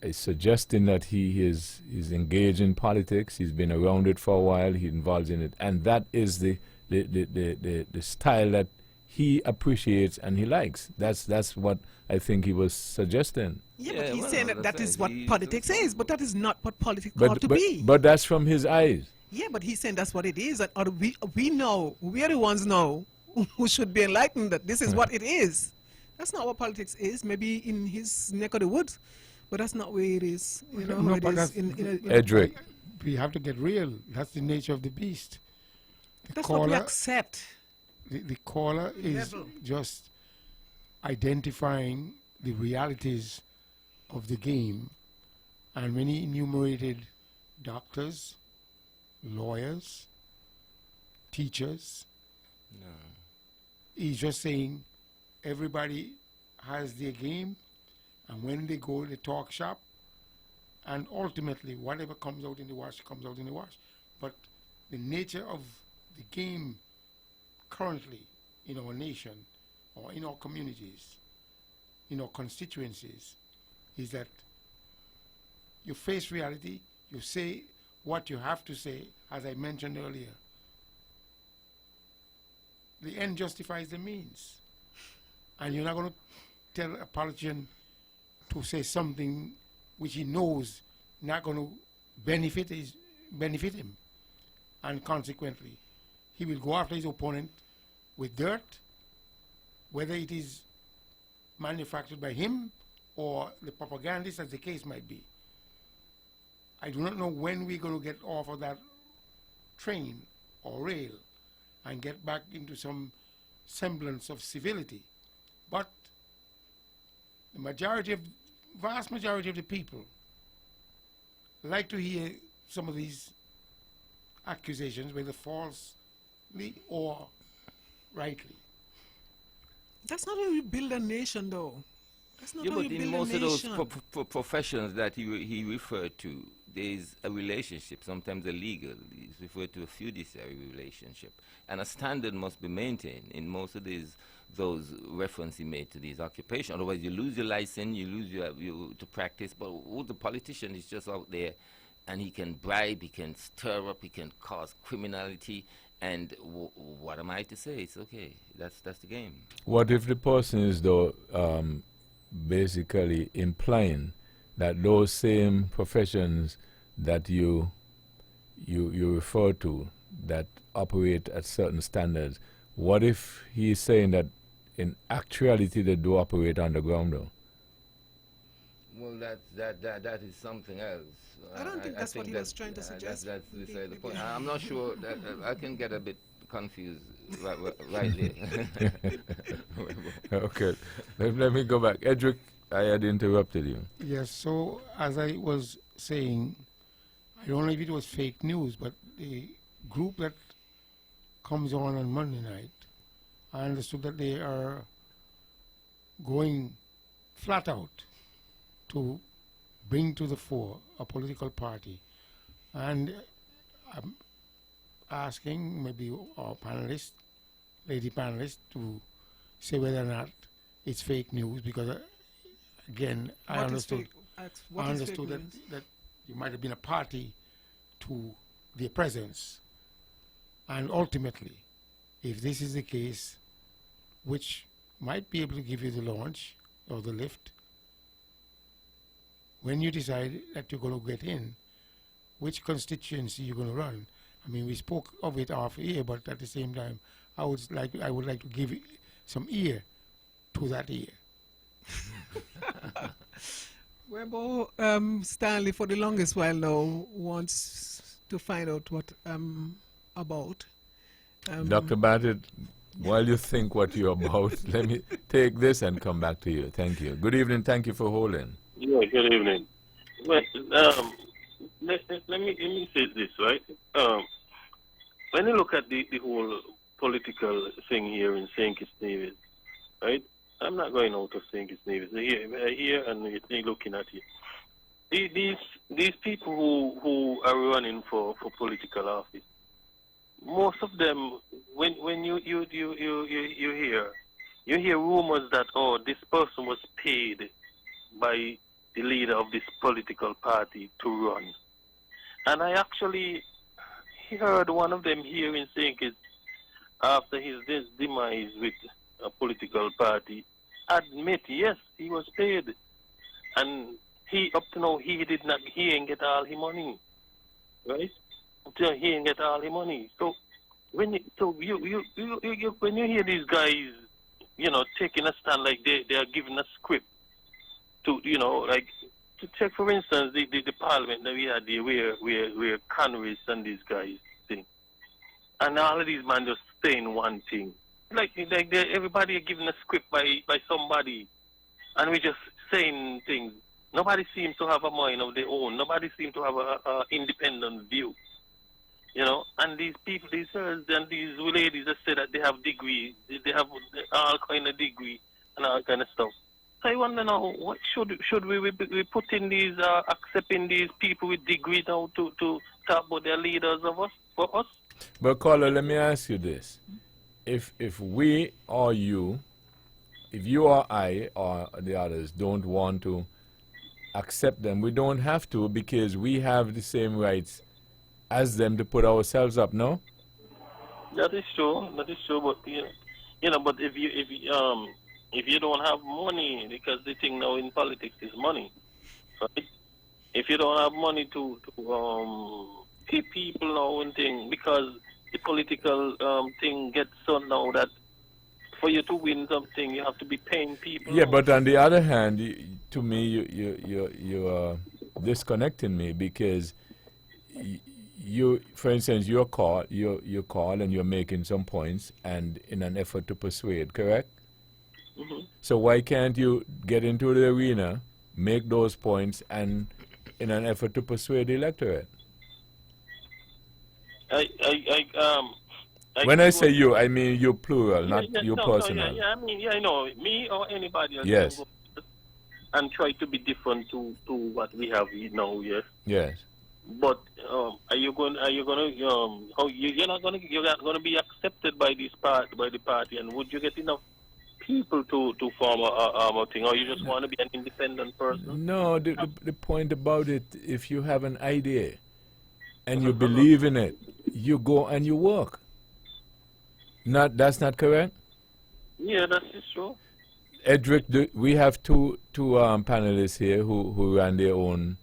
is suggesting that he's engaged in politics, he's been around it for a while, he's involved in it, and that is the style that he appreciates and he likes. That's what I think he was suggesting. Yeah, but he's saying that is what politics is, but that is not what politics ought to be. But that's from his eyes. Yeah, but he's saying that's what it is, and or we know, we are the ones know who should be enlightened that this is what it is. That's not what politics is. Maybe in his neck of the woods, but that's not where it is. You know, No, it but is that's- Edric. We have to get real. That's the nature of the beast. That's what we accept. The caller is Level. just identifying the realities of the game, and when he enumerated doctors, lawyers, teachers, he's just saying everybody has their game, and when they go to the talk shop, and ultimately whatever comes out in the wash comes out in the wash. But the nature of the game currently in our nation or in our communities, in our constituencies, is that you face reality, you say what you have to say, as I mentioned earlier. The end justifies the means. And you're not going to tell a politician to say something which he knows not going to benefit him. And consequently, he will go after his opponent with dirt, whether it is manufactured by him or the propagandist, as the case might be. I do not know when we're going to get off of that train or rail and get back into some semblance of civility. But the vast majority of the people like to hear some of these accusations, whether falsely or rightly. That's not how you build a nation, though. That's not Yeah, how but you in build a most of those nation. professions that he referred to, there's a relationship, sometimes a legal. He's referred to a fiduciary relationship, and a standard must be maintained in most of those reference he made to these occupations. Otherwise, you lose your license, you lose your to practice. But the politician is just out there, and he can bribe, he can stir up, he can cause criminality. And what am I to say? It's okay. That's the game. What if the person is, though, basically implying that those same professions that you refer to that operate at certain standards, what if he's saying that in actuality they do operate underground, though? Well, that is something else. I don't think that's what he was trying to suggest. That's beside the point. I'm not sure that I can get a bit confused right there. Okay, let me go back. Edric, I had interrupted you. Yes, so as I was saying, I don't know if it was fake news, but the group that comes on Monday night, I understood that they are going flat out to bring to the fore a political party. And I'm asking maybe our panelists, lady panelists, to say whether or not it's fake news, because again, I understood that you might have been a party to their presence. And ultimately, if this is the case, which might be able to give you the launch or the lift, when you decide that you're going to get in, which constituency you're going to run. I mean, we spoke of it off ear, but at the same time, I would like to give some ear to that ear. Webo, Stanley, for the longest while now, wants to find out what about. Dr. Bartlett, while you think what you're about, let me take this and come back to you. Thank you. Good evening. Thank you for holding. Yeah, good evening. Well, let me say this, right? When you look at the whole political thing here in St. Kitts Nevis, right? I'm not going out of St. Kitts Nevis. Here and they're looking at it. These people who are running for political office, most of them, when you hear rumors that this person was paid by the leader of this political party to run. And I actually heard one of them here in St. Kitts after his demise with a political party admit, yes, he was paid. And he, up to now, he ain't get all his money. Right? Up to now, he ain't get all his money. So when you hear these guys, taking a stand like they are giving a script to, to take, for instance, the parliament that we had there where Congress and these guys think. And all of these men just saying one thing. Like everybody are given a script by somebody, and we just saying things. Nobody seems to have a mind of their own. Nobody seems to have a independent view. And these people, these sirs and these ladies that say that they have degrees, they have all kind of degree and all kind of stuff. So I wonder now, what should we be putting these, accepting these people with degrees now to talk about their leaders for us? But caller, let me ask you this. If we or you, if you or I or the others don't want to accept them, we don't have to, because we have the same rights as them to put ourselves up, no? That is true. But but if you don't have money, because the thing now in politics is money, right? If you don't have money to pay people now and thing, because the political thing gets so now that for you to win something, you have to be paying people. Yeah, but on the other hand, to me, you are disconnecting me, because you, for instance, you call and you're making some points and in an effort to persuade, correct? Mm-hmm. So why can't you get into the arena, make those points, and in an effort to persuade the electorate? When I say you, I mean you plural, not you personal. I know. Me or anybody else. Yes. Can go and try to be different to what we have now. Yes. Yes. But you're not gonna be accepted by the party, and would you get enough people to form a thing, or you just want to be an independent person? No, the point about it, if you have an idea and you believe in it, you go and you work. That's not correct? Yeah, that is true. Edric, we have two panelists here who ran their own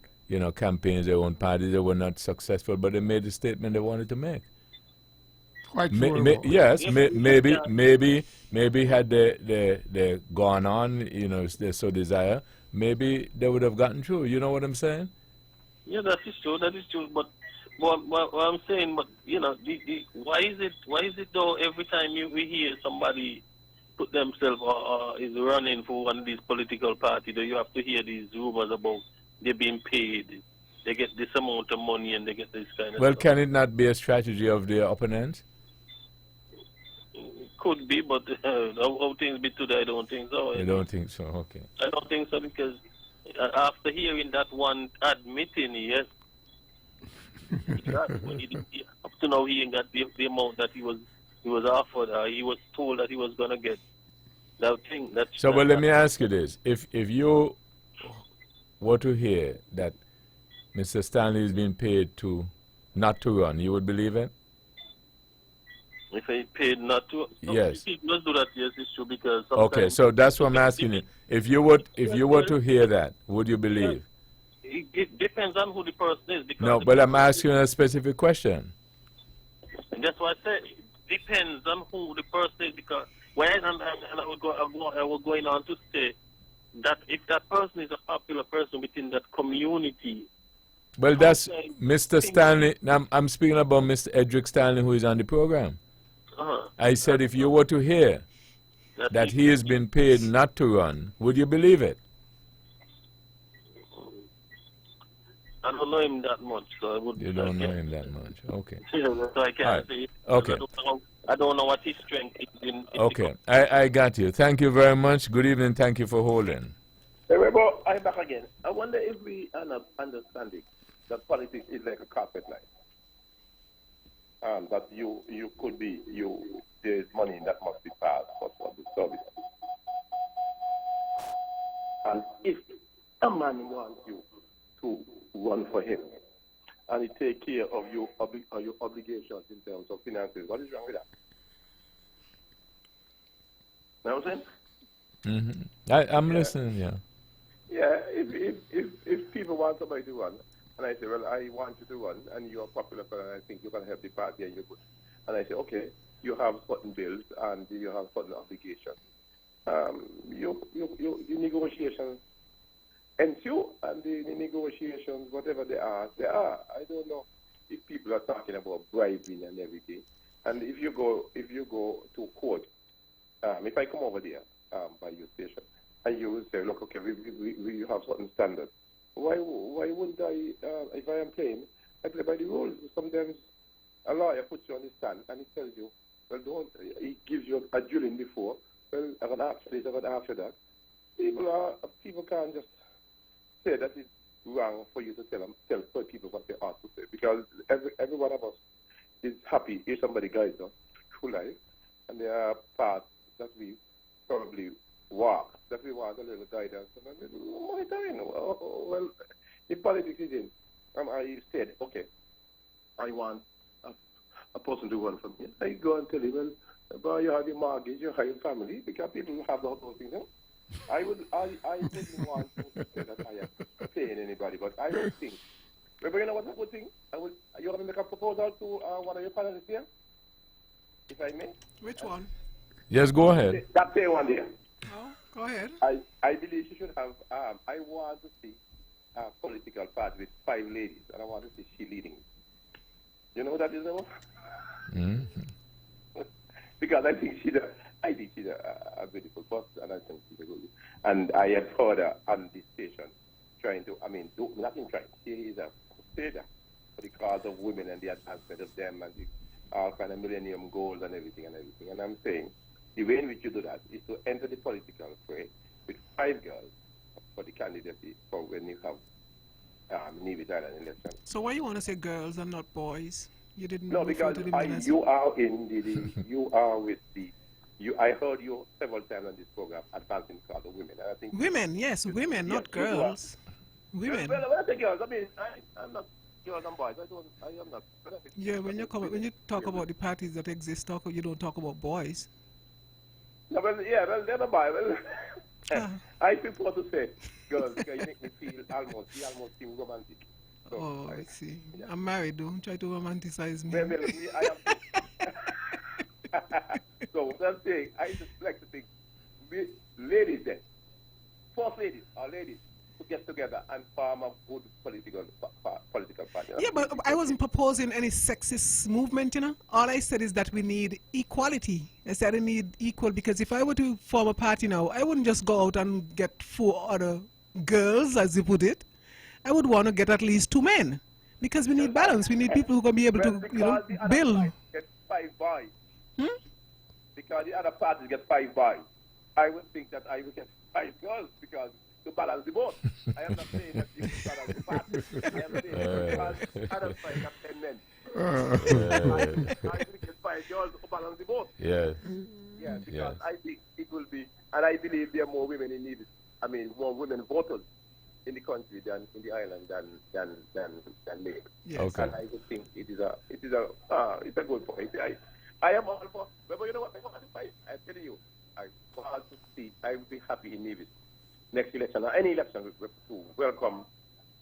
campaigns, their own parties. They were not successful, but they made the statement they wanted to make. Quite yes, maybe had they gone on, if they so desire, maybe they would have gotten through. You know what I'm saying? Yeah, that is true. But what I'm saying, why is it though every time we hear somebody put themselves is running for one of these political parties, you have to hear these rumors about they're being paid, they get this amount of money and they get this kind of Well, stuff. can it not be a strategy of their opponents? Could be, but how things be today, I don't think so. You don't think so? Okay. I don't think so, because after hearing that one admitting, yes, up to now he ain't got the amount that he was offered. He was told that he was gonna get that thing. Let me ask you this: if you were to hear that Mr. Stanley is being paid not to run, you would believe it? If he paid not to, yes. People do that. Yes, it's true, because okay. So that's what I'm asking you. If you were to hear that, would you believe? It depends on who the person is. Because no, but I'm asking a specific question. And that's why I said it depends on who the person is, because when I was going on to say that if that person is a popular person within that community. Well, that's Mr. Stanley. I'm speaking about Mr. Edric Stanley, who is on the program. I said if you were to hear that he has been paid not to run, would you believe it? I don't know him that much, so I wouldn't. You don't know him that much. Okay. So I can't say. Okay. I don't know what his strength is in Okay. I got you. Thank you very much. Good evening. Thank you for holding. Hey, Rebo, I'm back again. I wonder if we are not understanding that politics is like a carpet line. That you could be, there's money that must be passed for the service. And if a man wants you to run for him and he take care of your obligations in terms of finances, what is wrong with that? Know what I'm saying? Mm-hmm. I'm listening, yeah. Yeah, if people want somebody to run, and I say, well, I want you to run, and you're popular, and I think you can help the party, and you're good. And I say, okay, you have certain bills, and you have certain obligations. Your negotiations ensue, and the negotiations, whatever they are. I don't know if people are talking about bribing and everything. And if you go to court, if I come over there by your station, and you will say, look, okay, we have certain standards. Why wouldn't I, if I am playing, I play by the rules? Sometimes a lawyer puts you on the stand and he tells you, well, he gives you a drilling before, well, I'm going to ask for this, I'm going to ask for that. People can't just say that it's wrong for you to tell people what they ought to say, because every one of us is happy if somebody guides us through life, and there are paths that we probably walk, that we want a little guidance. And I said, well, if politics is in, I said, okay, I want a person to run for me. I go and tell him, well, boy, you have your mortgage, you have your family, because people have those things. No? I wouldn't want to say that I am paying anybody, but I don't think. Remember, you know what's a good thing? You want to make a proposal to one of your panelists here? If I may? Which one? Yes, go ahead. That day one there. Oh, go ahead. I believe she should have, I want to see a political party with 5 ladies, and I want to see she leading. You know what that is, Emma? Because I think she's a beautiful person, and I think she's a good. And I have heard her on this station trying to, nothing trying. She is a crusader for the cause of women and the advancement of them and the all kind of millennium goals and everything. And I'm saying, the way in which you do that is to enter the political fray with 5 girls for the candidacy for when you have Nevis Island election. So why you want to say girls and not boys? You didn't. No, because you are in you are with the. I heard you several times on this program advancing the cause of women. And I think women, yes, women, not girls. Women. Well, when I say girls, I'm not girls and boys. I am not. Yeah, when you talk about the parties that exist, you don't talk about boys. No, they're the Bible. I prefer to say girls because you make me feel almost seem romantic. So, I see. Yeah. I'm married, don't try to romanticize me. So what I'm saying, I just like to think, ladies then, 4 ladies or ladies who get together and form a good political party. Yeah, but I wasn't proposing any sexist movement, All I said is that we need equality. I said I need equal, because if I were to form a party now, I wouldn't just go out and get 4 other girls, as you put it. I would want to get at least 2 men, because we need balance. We need people who can be able to, build. Get 5 boys. Because the other parties get 5 boys. I would think that I would get 5 girls because to balance the boat. I am not saying that you balance the party. I am saying because other side have 10 men. I would get 5 girls to balance the boat. Yeah. Yeah, because I think it will be, and I believe there are more women in need. More women voters in the country than in the island than men. Yes. Okay. And I would think it's a good point. I am all for, but you know what? I'm telling you, I want to see. I will be happy in Nevis next election or any election to welcome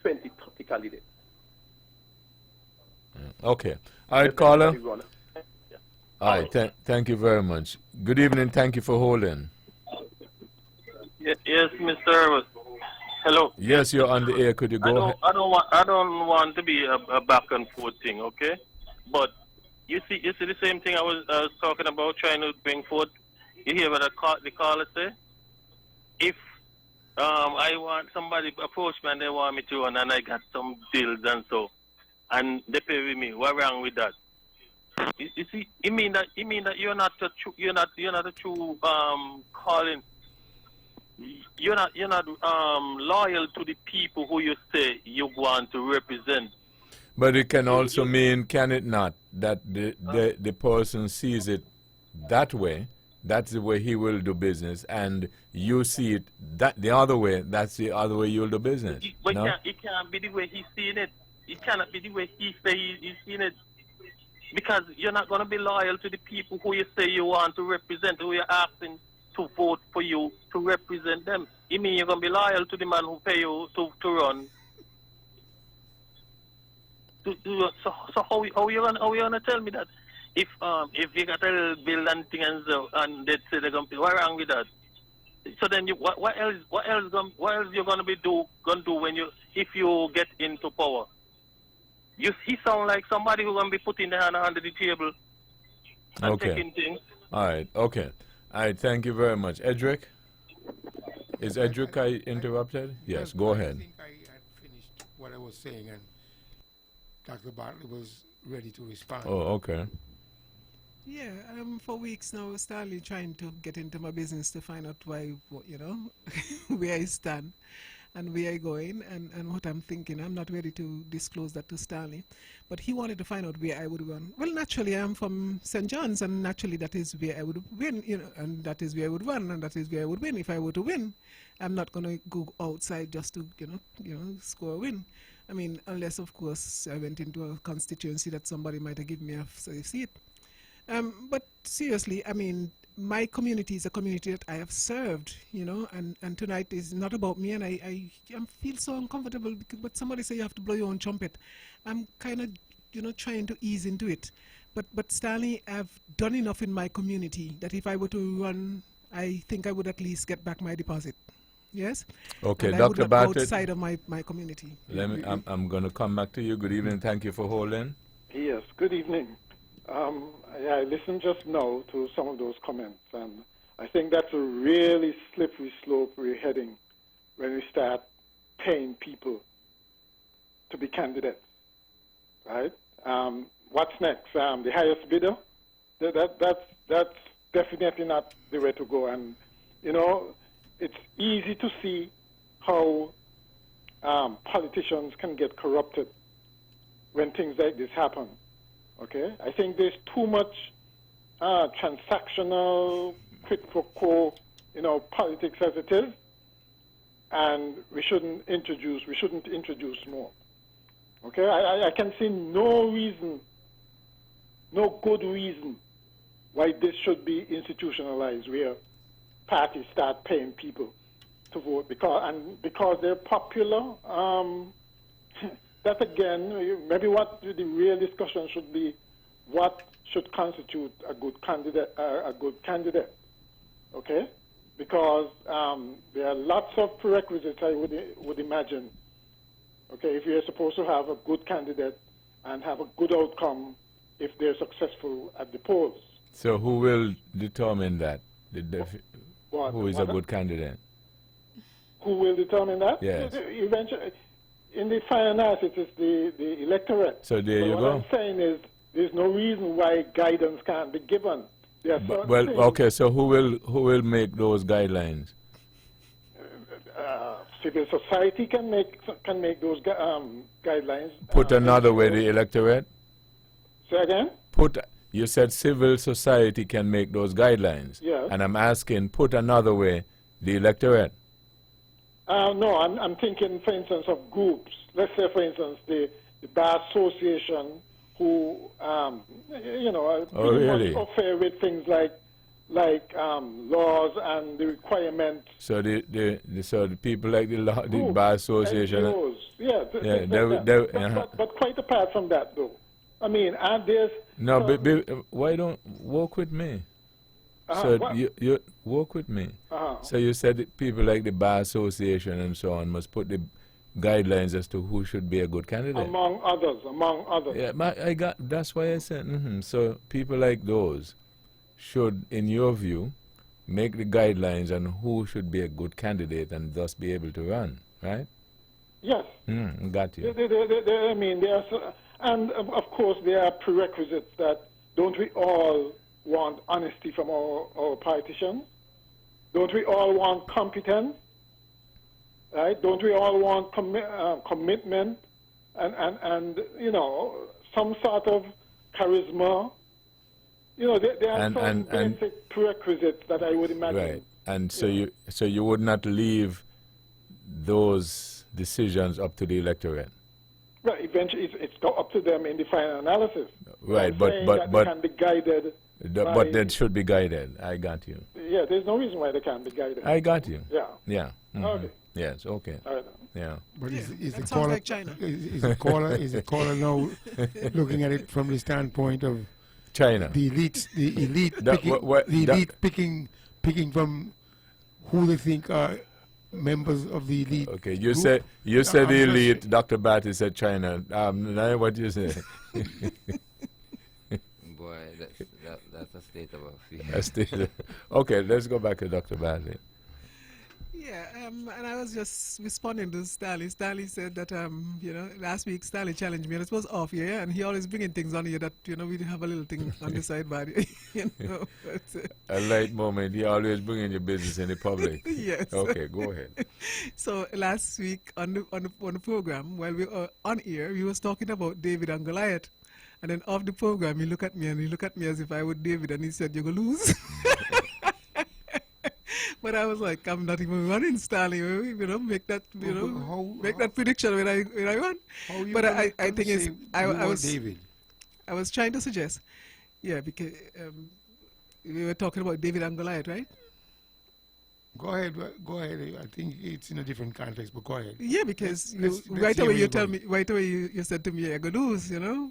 20, 30 candidates. Okay. All right, caller. All right. Thank you very much. Good evening. Thank you for holding. Yeah. Yes, Mr. Herbert. Hello. Yes, you're on the air. Could you go ahead? I don't want to be a back and forth thing, okay? But you see the same thing I was talking about, trying to bring forth. You hear what the caller say? If I want somebody approach me and they want me to run, and I got some deals and so, and they pay with me, what wrong with that? You see, you mean that you're not a true calling. You're not loyal to the people who you say you want to represent. But it can also mean, can it not, that the person sees it that way, that's the way he will do business, and you see it that the other way, that's the other way you'll do business. But no? it can't be the way he's seeing it. It cannot be the way he say he's seeing it. Because you're not going to be loyal to the people who you say you want to represent, who you're asking to vote for you to represent them. You mean you're going to be loyal to the man who pay you to run? So how you gonna tell me that if you got a little bill and thing and so, and they say they're gonna pay, what wrong with that? So then what else you're gonna do when if you get into power? He sound like somebody who's gonna be putting their hand under the table and taking things. All right. Okay. All right. Thank you very much, Edric. Is Edric I interrupted? Yes. Go ahead. I think I had finished what I was saying, and Dr. Bartlett was ready to respond. Oh, okay. Yeah, for weeks now, Stanley trying to get into my business to find out why, where I stand and where I going and what I'm thinking. I'm not ready to disclose that to Stanley, but he wanted to find out where I would run. Well, naturally, I'm from St. John's, and naturally that is where I would win, and that is where I would run, and that is where I would win. If I were to win, I'm not going to go outside just to, score a win. I mean, unless, of course, I went into a constituency that somebody might have given me a safe seat. But seriously, I mean, my community is a community that I have served, and tonight is not about me, and I feel so uncomfortable, but somebody say you have to blow your own trumpet. I'm kind of, trying to ease into it. But Stanley, I've done enough in my community that if I were to run, I think I would at least get back my deposit. Yes? Okay, and Dr. Bartlett. Outside of my community. I'm going to come back to you. Good evening. Thank you for holding. Yes, good evening. I listened just now to some of those comments, and I think that's a really slippery slope we're heading when we start paying people to be candidates, right? What's next? The highest bidder? That's definitely not the way to go. And, it's easy to see how politicians can get corrupted when things like this happen. Okay, I think there's too much transactional, quid pro quo, politics as it is, and we shouldn't introduce more. Okay, I can see no good reason why this should be institutionalized, where parties start paying people to vote because they're popular. That again, maybe what the real discussion should be: what should constitute a good candidate? Okay, because there are lots of prerequisites I would imagine. Okay, if you're supposed to have a good candidate and have a good outcome if they're successful at the polls. So who will determine that? Who is a good candidate? Who will determine that? Yes. Eventually, in the final analysis, it's the electorate. So there you what go. I'm saying is there's no reason why guidance can't be given. There are Well, things, okay. So who will make those guidelines? Civil society can make those guidelines. Put another way, the electorate. Say again. You said civil society can make those guidelines. Yes. And I'm asking, put another way, the electorate. No, I'm thinking, for instance, of groups. Let's say, for instance, the Bar Association, who, are really? much affair with things like laws and the requirements. So the people like the Bar Association. NGOs, yeah. But quite apart from that, though, I mean, and there's no. Why don't work with me? So Work with me. Uh-huh. So you said that people like the Bar Association and so on must put the guidelines as to who should be a good candidate. Among others. Yeah, I got. That's why I said. So people like those should, in your view, make the guidelines on who should be a good candidate and thus be able to run, right? Yes. Got you. I mean, there are, and of course there are prerequisites that don't we all want honesty from our politicians? Don't we all want competence? Right? Don't we all want commitment and you know, some sort of charisma? You know, there are some basic prerequisites that I would imagine. Right. And so you would not leave those decisions up to the electorate. Right. Eventually, it's up to them in the final analysis. Right. But they can be guided. But they should be guided. I got you. Yeah. There's no reason why they can't be guided. I got you. Yeah. Yeah. Okay. Yes. Okay. All right. Yeah. But is the sounds caller like China. is the caller now looking at it from the standpoint of China? The elite picking from who they think are members of the elite. Okay, you group? said the elite. Dr. Batty said China. Now what you say? Boy, that's a state of affairs. Okay, let's go back to Dr. Batty. Yeah, and I was just responding to Stanley. Stanley said that, you know, last week Stanley challenged me, and it was off, yeah, and he always bringing things on here that, you know, we have a little thing on the side, but, you know. A light moment. He always bringing your business in the public. Yes. Okay, go ahead. So last week on the program, while we were on air, we was talking about David and Goliath. And then off the program, he looked at me as if I were David, and he said, "You're going to lose." But I was like, I'm not even running, Stanley. You know, make that, you know, make that prediction when I run. But I think it's I was David. I was trying to suggest, yeah, because we were talking about David and Goliath, right? Go ahead. I think it's in a different context, but go ahead. Yeah, because Let's right hear away where you you're tell going. me, right away you said to me, "I go lose," you know.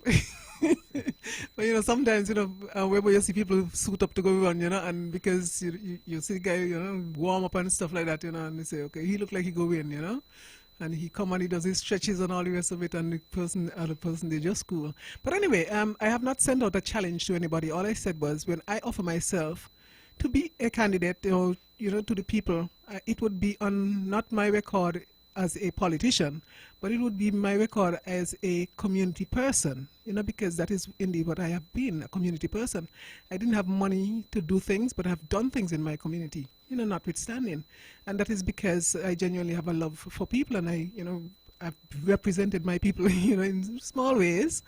But you know, sometimes you know, wherever you see people suit up to go run, you know, and because you see the guy, you know, warm up and stuff like that, you know, and you say, okay, he look like he go win, you know, and he come and he does his stretches and all the rest of it, and the other person they just cool. But anyway, I have not sent out a challenge to anybody. All I said was when I offer myself to be a candidate, or you know, to the people, it would be on not my record as a politician, but it would be my record as a community person, you know, because that is indeed what I have been, a community person. I didn't have money to do things, but I have done things in my community, you know, notwithstanding. And that is because I genuinely have a love for people, and I've represented my people, you know, in small ways,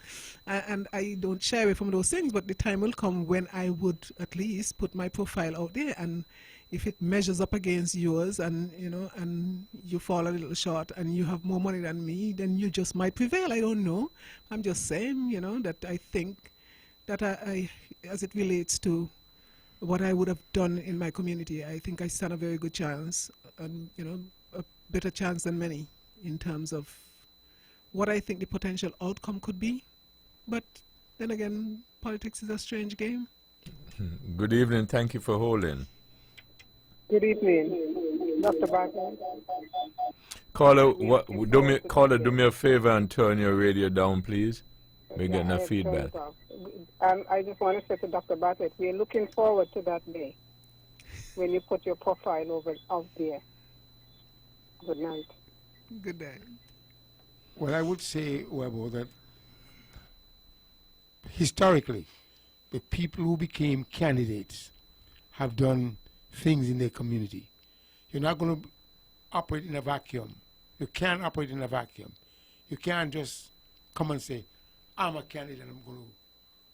and I don't shy away from those things, but the time will come when I would at least put my profile out there, and if it measures up against yours and, you know, and you fall a little short and you have more money than me, then you just might prevail. I don't know. I'm just saying, you know, that I think that I as it relates to what I would have done in my community, I think I stand a very good chance, and, you know, a better chance than many in terms of what I think the potential outcome could be. But then again, politics is a strange game. Good evening. Thank you for holding. Good evening, Dr. Barton. Caller, do me a favor and turn your radio down, please. We're getting a feedback. I just want to say to Dr. Bartlett, we're looking forward to that day when you put your profile out there. Good night. Good night. Well, I would say, Webo, that historically, the people who became candidates have done things in their community. You're not going to operate in a vacuum. You can't operate in a vacuum. You can't just come and say, I'm a candidate and I'm going to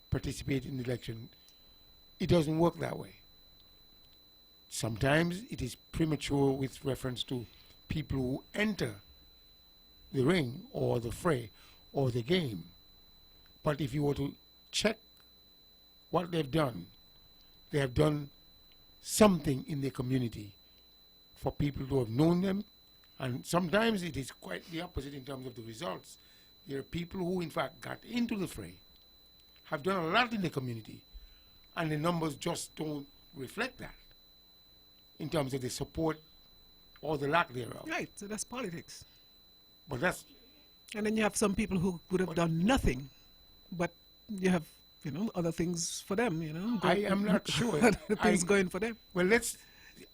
participate in the election. It doesn't work that way. Sometimes it is premature with reference to people who enter the ring or the fray or the game. But if you were to check what they've done, they have done something in their community for people to have known them, and sometimes it is quite the opposite in terms of the results. There are people who in fact got into the fray, have done a lot in the community, and the numbers just don't reflect that. in terms of the support or the lack thereof. Right, so that's politics. But that's... And then you have some people who would have done nothing, but you have, other things for them, I am not sure. Other things going for them. Well,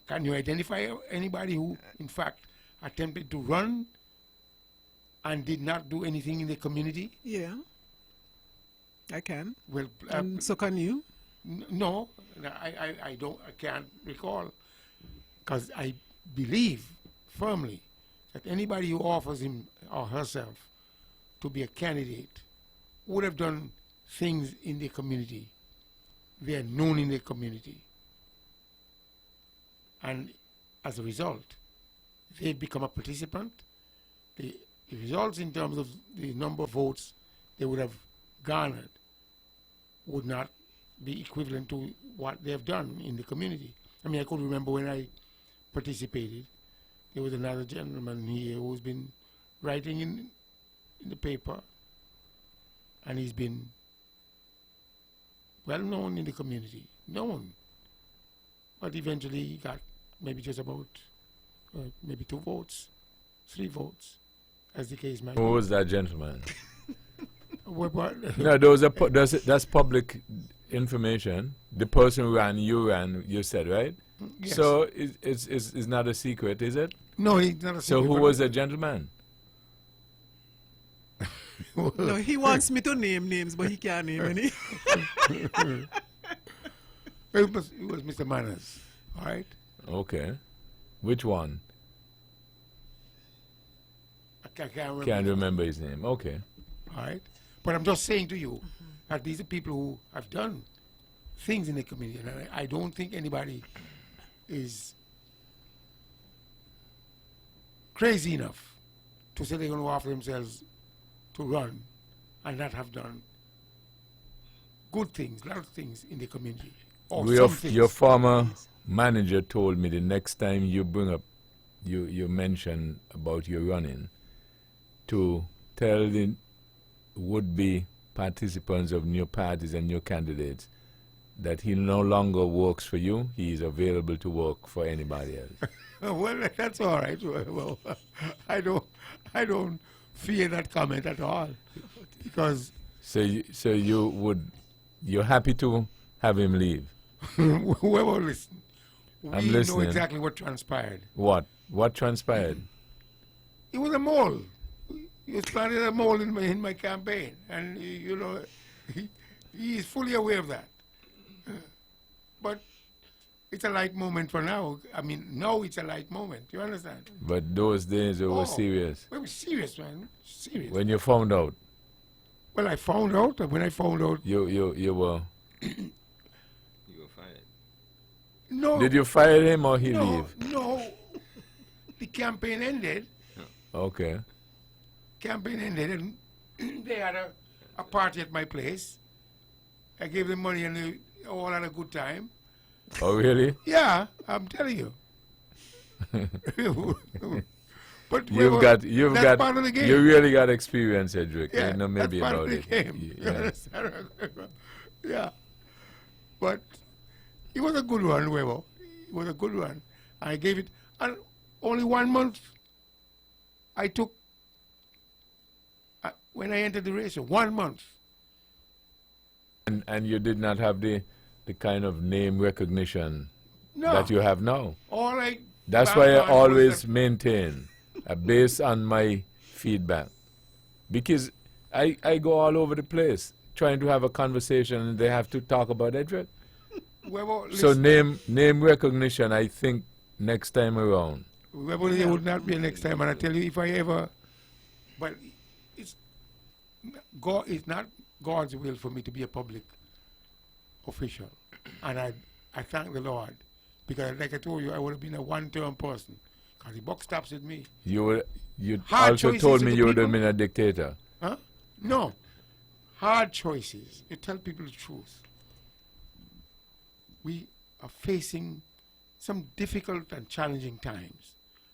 can you identify anybody who, in fact, attempted to run and did not do anything in the community? Yeah, I can. Well, and so can you? No, I can't recall, because I believe firmly that anybody who offers him or herself to be a candidate would have done things in the community. They are known in the community. And as a result, they become a participant. The results in terms of the number of votes they would have garnered would not be equivalent to what they have done in the community. I mean, I could remember when I participated, there was another gentleman here who's been writing in the paper, and he's been well known in the community, but eventually he got maybe just about maybe 2 votes, 3 votes, as the case might be. Who was that gentleman? What? No, that's public information. The person who ran, you said, right? Yes. So it's not a secret, is it? No, it's not a secret. So who was the gentleman? No, he wants me to name names, but he can't name any. It was Mr. Manners, all right? Okay. Which one? I can't Can't remember his name. Okay. All right? But I'm just saying to you that these are people who have done things in the community, and I don't think anybody is crazy enough to say they're going to offer themselves to run and not have done good things, a lot of things in the community. Or some things. Your former manager told me the next time you bring up, you mention about your running, to tell the would-be participants of new parties and new candidates that he no longer works for you. He is available to work for anybody else. Well, that's all right. Well, I don't fear that comment at all, because you're happy to have him leave. Well, listen. I'm We listening. know exactly what transpired. What transpired? It was a mole. You started a mole in my campaign, and he is fully aware of that. But it's a light moment for now. I mean, now it's a light moment. You understand? But those days it was serious. It was serious, man. Serious. When you found out. Well, I found out. When I found out, you were. You were fired. No. Did you fire him or he no, leave? No. The campaign ended. Okay. Campaign ended, and they had a party at my place. I gave them money, and they all had a good time. Oh, really? Yeah, I'm telling you. But you've that's got part of the game. You really got experience, Edric. Yeah, You know maybe that's part about of the it. game. Yeah. Yeah. But it was a good one, Webo. It was a good one. I gave it, and only 1 month I took when I entered the race. 1 month. And you did not have the kind of name recognition No. that you have now. All I That's found why I out was always that- maintain, based on my feedback. Because I go all over the place trying to have a conversation, and they have to talk about Edric. Webo, So listen. name recognition, I think, next time around. Well, it would not be next time, and I tell you, if I ever, but it's not God's will for me to be a public official, and I thank the Lord, because like I told you, I would have been a one-term person, because the buck stops with me. You Hard also choices told of me the you would have people. been a dictator. Huh? No, hard choices. You tell people the truth. We are facing some difficult and challenging times,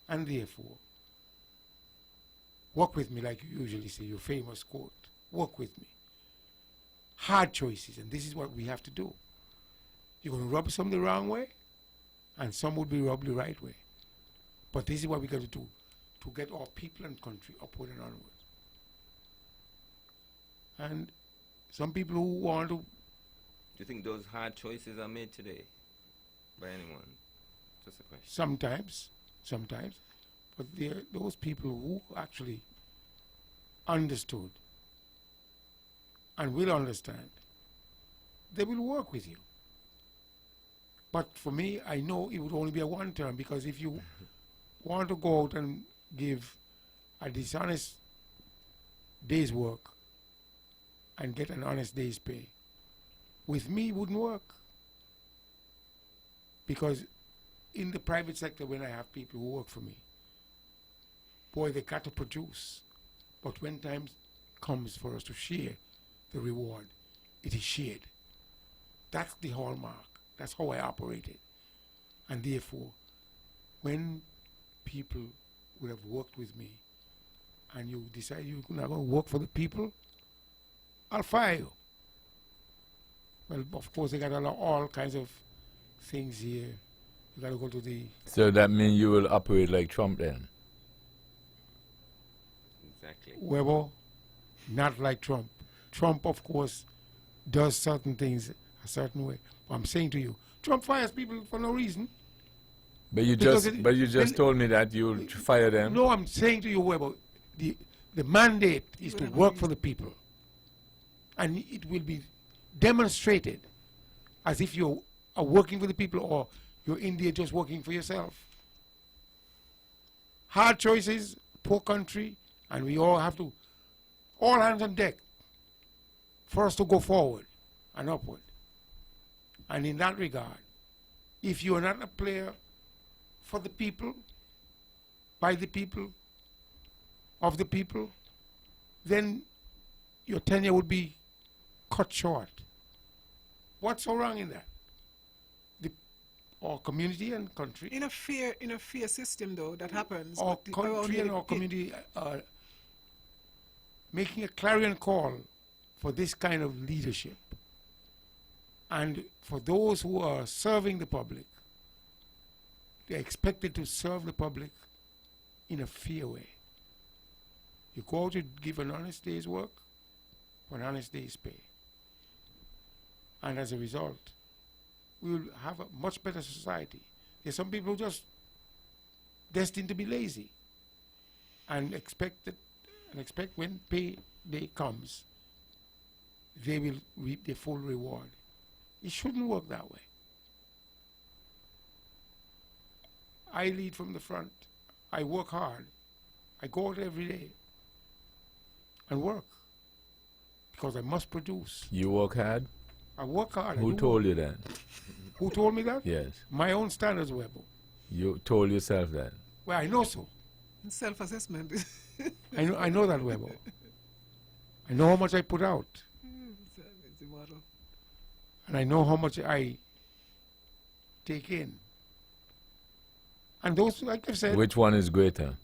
and therefore, work with me, like you usually say, your famous quote. Work with me. Hard choices, and this is what we have to do. You're going to rub some the wrong way, and some would be rubbed the right way. But this is what we got to do to get our people and country upward and onward. And some people who want to... Do you think those hard choices are made today by anyone? Just a question. Sometimes. But there are those people who actually understood and will understand. They will work with you. But for me, I know it would only be a one term, because if you want to go out and give a dishonest day's work and get an honest day's pay, with me it wouldn't work. Because in the private sector, when I have people who work for me, boy, they got to produce. But when time comes for us to share the reward, it is shared. That's the hallmark. That's how I operated. And therefore, when people would have worked with me and you decide you're not going to work for the people, I'll fire you. Well, of course, they got all kinds of things here. You got to go to the... So that means you will operate like Trump then? Exactly. Well, not like Trump. Trump, of course, does certain things a certain way. But I'm saying to you, Trump fires people for no reason. But you just told me that you'll fire them. No, I'm saying to you, Webber, the mandate is to work for the people. And it will be demonstrated as if you are working for the people or you're in there just working for yourself. Hard choices, poor country, and we all have to, all hands on deck for us to go forward and upward. And in that regard, if you are not a player for the people, by the people, of the people, then your tenure would be cut short. What's so wrong in that? Our community and country. In a fair system, though, that happens. Our country and our community are making a clarion call for this kind of leadership. And for those who are serving the public, they're expected to serve the public in a fair way. You go out to give an honest day's work for an honest day's pay. And as a result, we will have a much better society. There's some people who are just destined to be lazy and expect when pay day comes, they will reap their full reward. It shouldn't work that way. I lead from the front. I work hard. I go out every day and work because I must produce. You work hard? I work hard. Who told you that? Who told me that? Yes. My own standards, Webber. You told yourself that? Well, I know so. Self-assessment. I know that, Webber. I know how much I put out. It's a model. And I know how much I take in. And those, like I said... Which one is greater?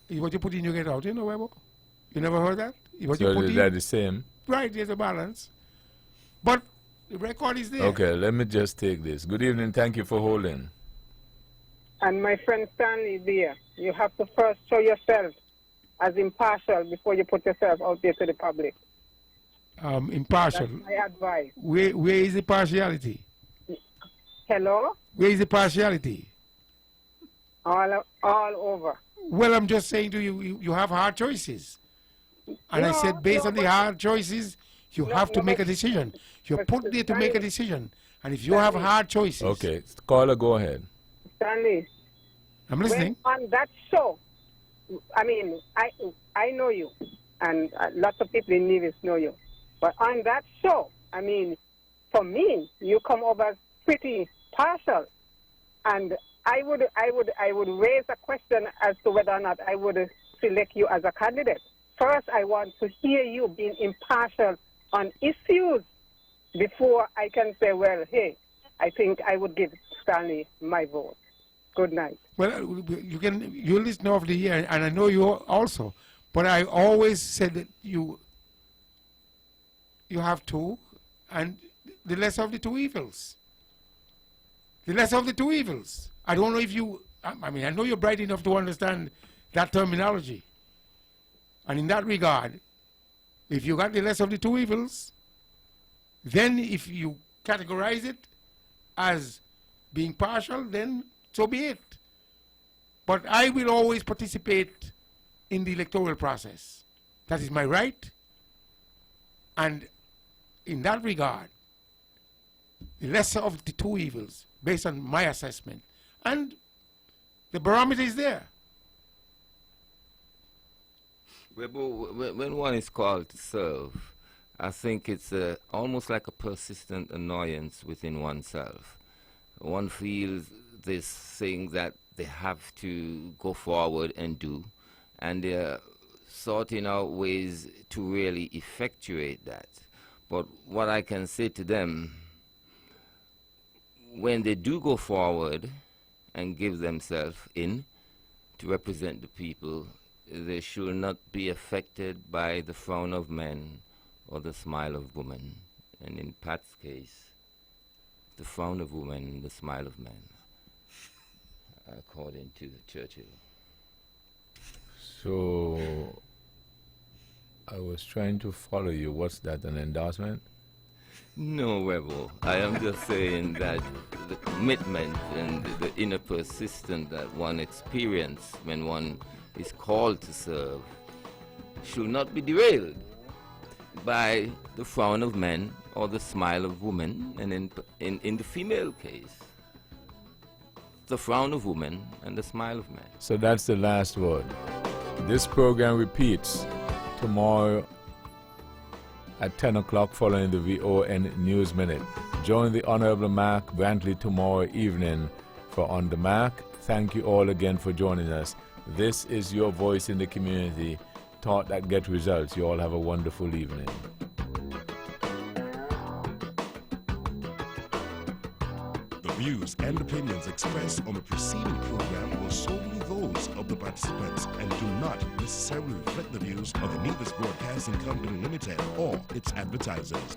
What you put in, you get out, you know, Webber? You never heard that? What so you put they're the same? Right, there's a balance. But the record is there. Okay, let me just take this. Good evening, thank you for holding. And my friend Stanley there, you have to first show yourself as impartial before you put yourself out there to the public. Impartial. That's my advice. Where is the partiality? Hello? Where is the partiality? All over. Well, I'm just saying to you, you have hard choices. And I said, based on the hard choices, you have to make a decision. You're put there to make a decision. And if you have hard choices... Okay, caller, go ahead. Stanley. I'm listening. On that show, I mean, I know you, and lots of people in Nevis know you. But on that show, I mean, for me, you come over pretty partial. And I would raise a question as to whether or not I would select you as a candidate. First, I want to hear you being impartial on issues before I can say, well, hey, I think I would give Stanley my vote. Good night. Well, you're listening over the year, and I know you also, but I always said that you have two, and the lesser of the two evils. the lesser of the two evils. I don't know if you, I mean, I know you're bright enough to understand that terminology. And in that regard, if you got the lesser of the two evils, then if you categorize it as being partial, then so be it. But I will always participate in the electoral process. That is my right. And in that regard, the lesser of the two evils, based on my assessment, and the barometer is there. When one is called to serve, I think it's almost like a persistent annoyance within oneself. One feels this thing that they have to go forward and do, and they're sorting out ways to really effectuate that. But what I can say to them, when they do go forward and give themselves in to represent the people, they should not be affected by the frown of men or the smile of women. And in Pat's case, the frown of women and the smile of men, according to Churchill. So, I was trying to follow you. What's that, an endorsement? No, Rebel. I am just saying that the commitment and the inner persistence that one experiences when one is called to serve should not be derailed by the frown of men or the smile of women, and in the female case, the frown of women and the smile of men. So that's the last word. This program repeats tomorrow at 10 o'clock following the VON News Minute. Join the Honorable Mark Brantley tomorrow evening for On the Mark. Thank you all again for joining us. This is your voice in the community, thought that get results. You all have a wonderful evening. The views and opinions expressed on the preceding program were solely those of the participants and do not necessarily reflect the views of the Nevis Broadcasting Company Limited or its advertisers.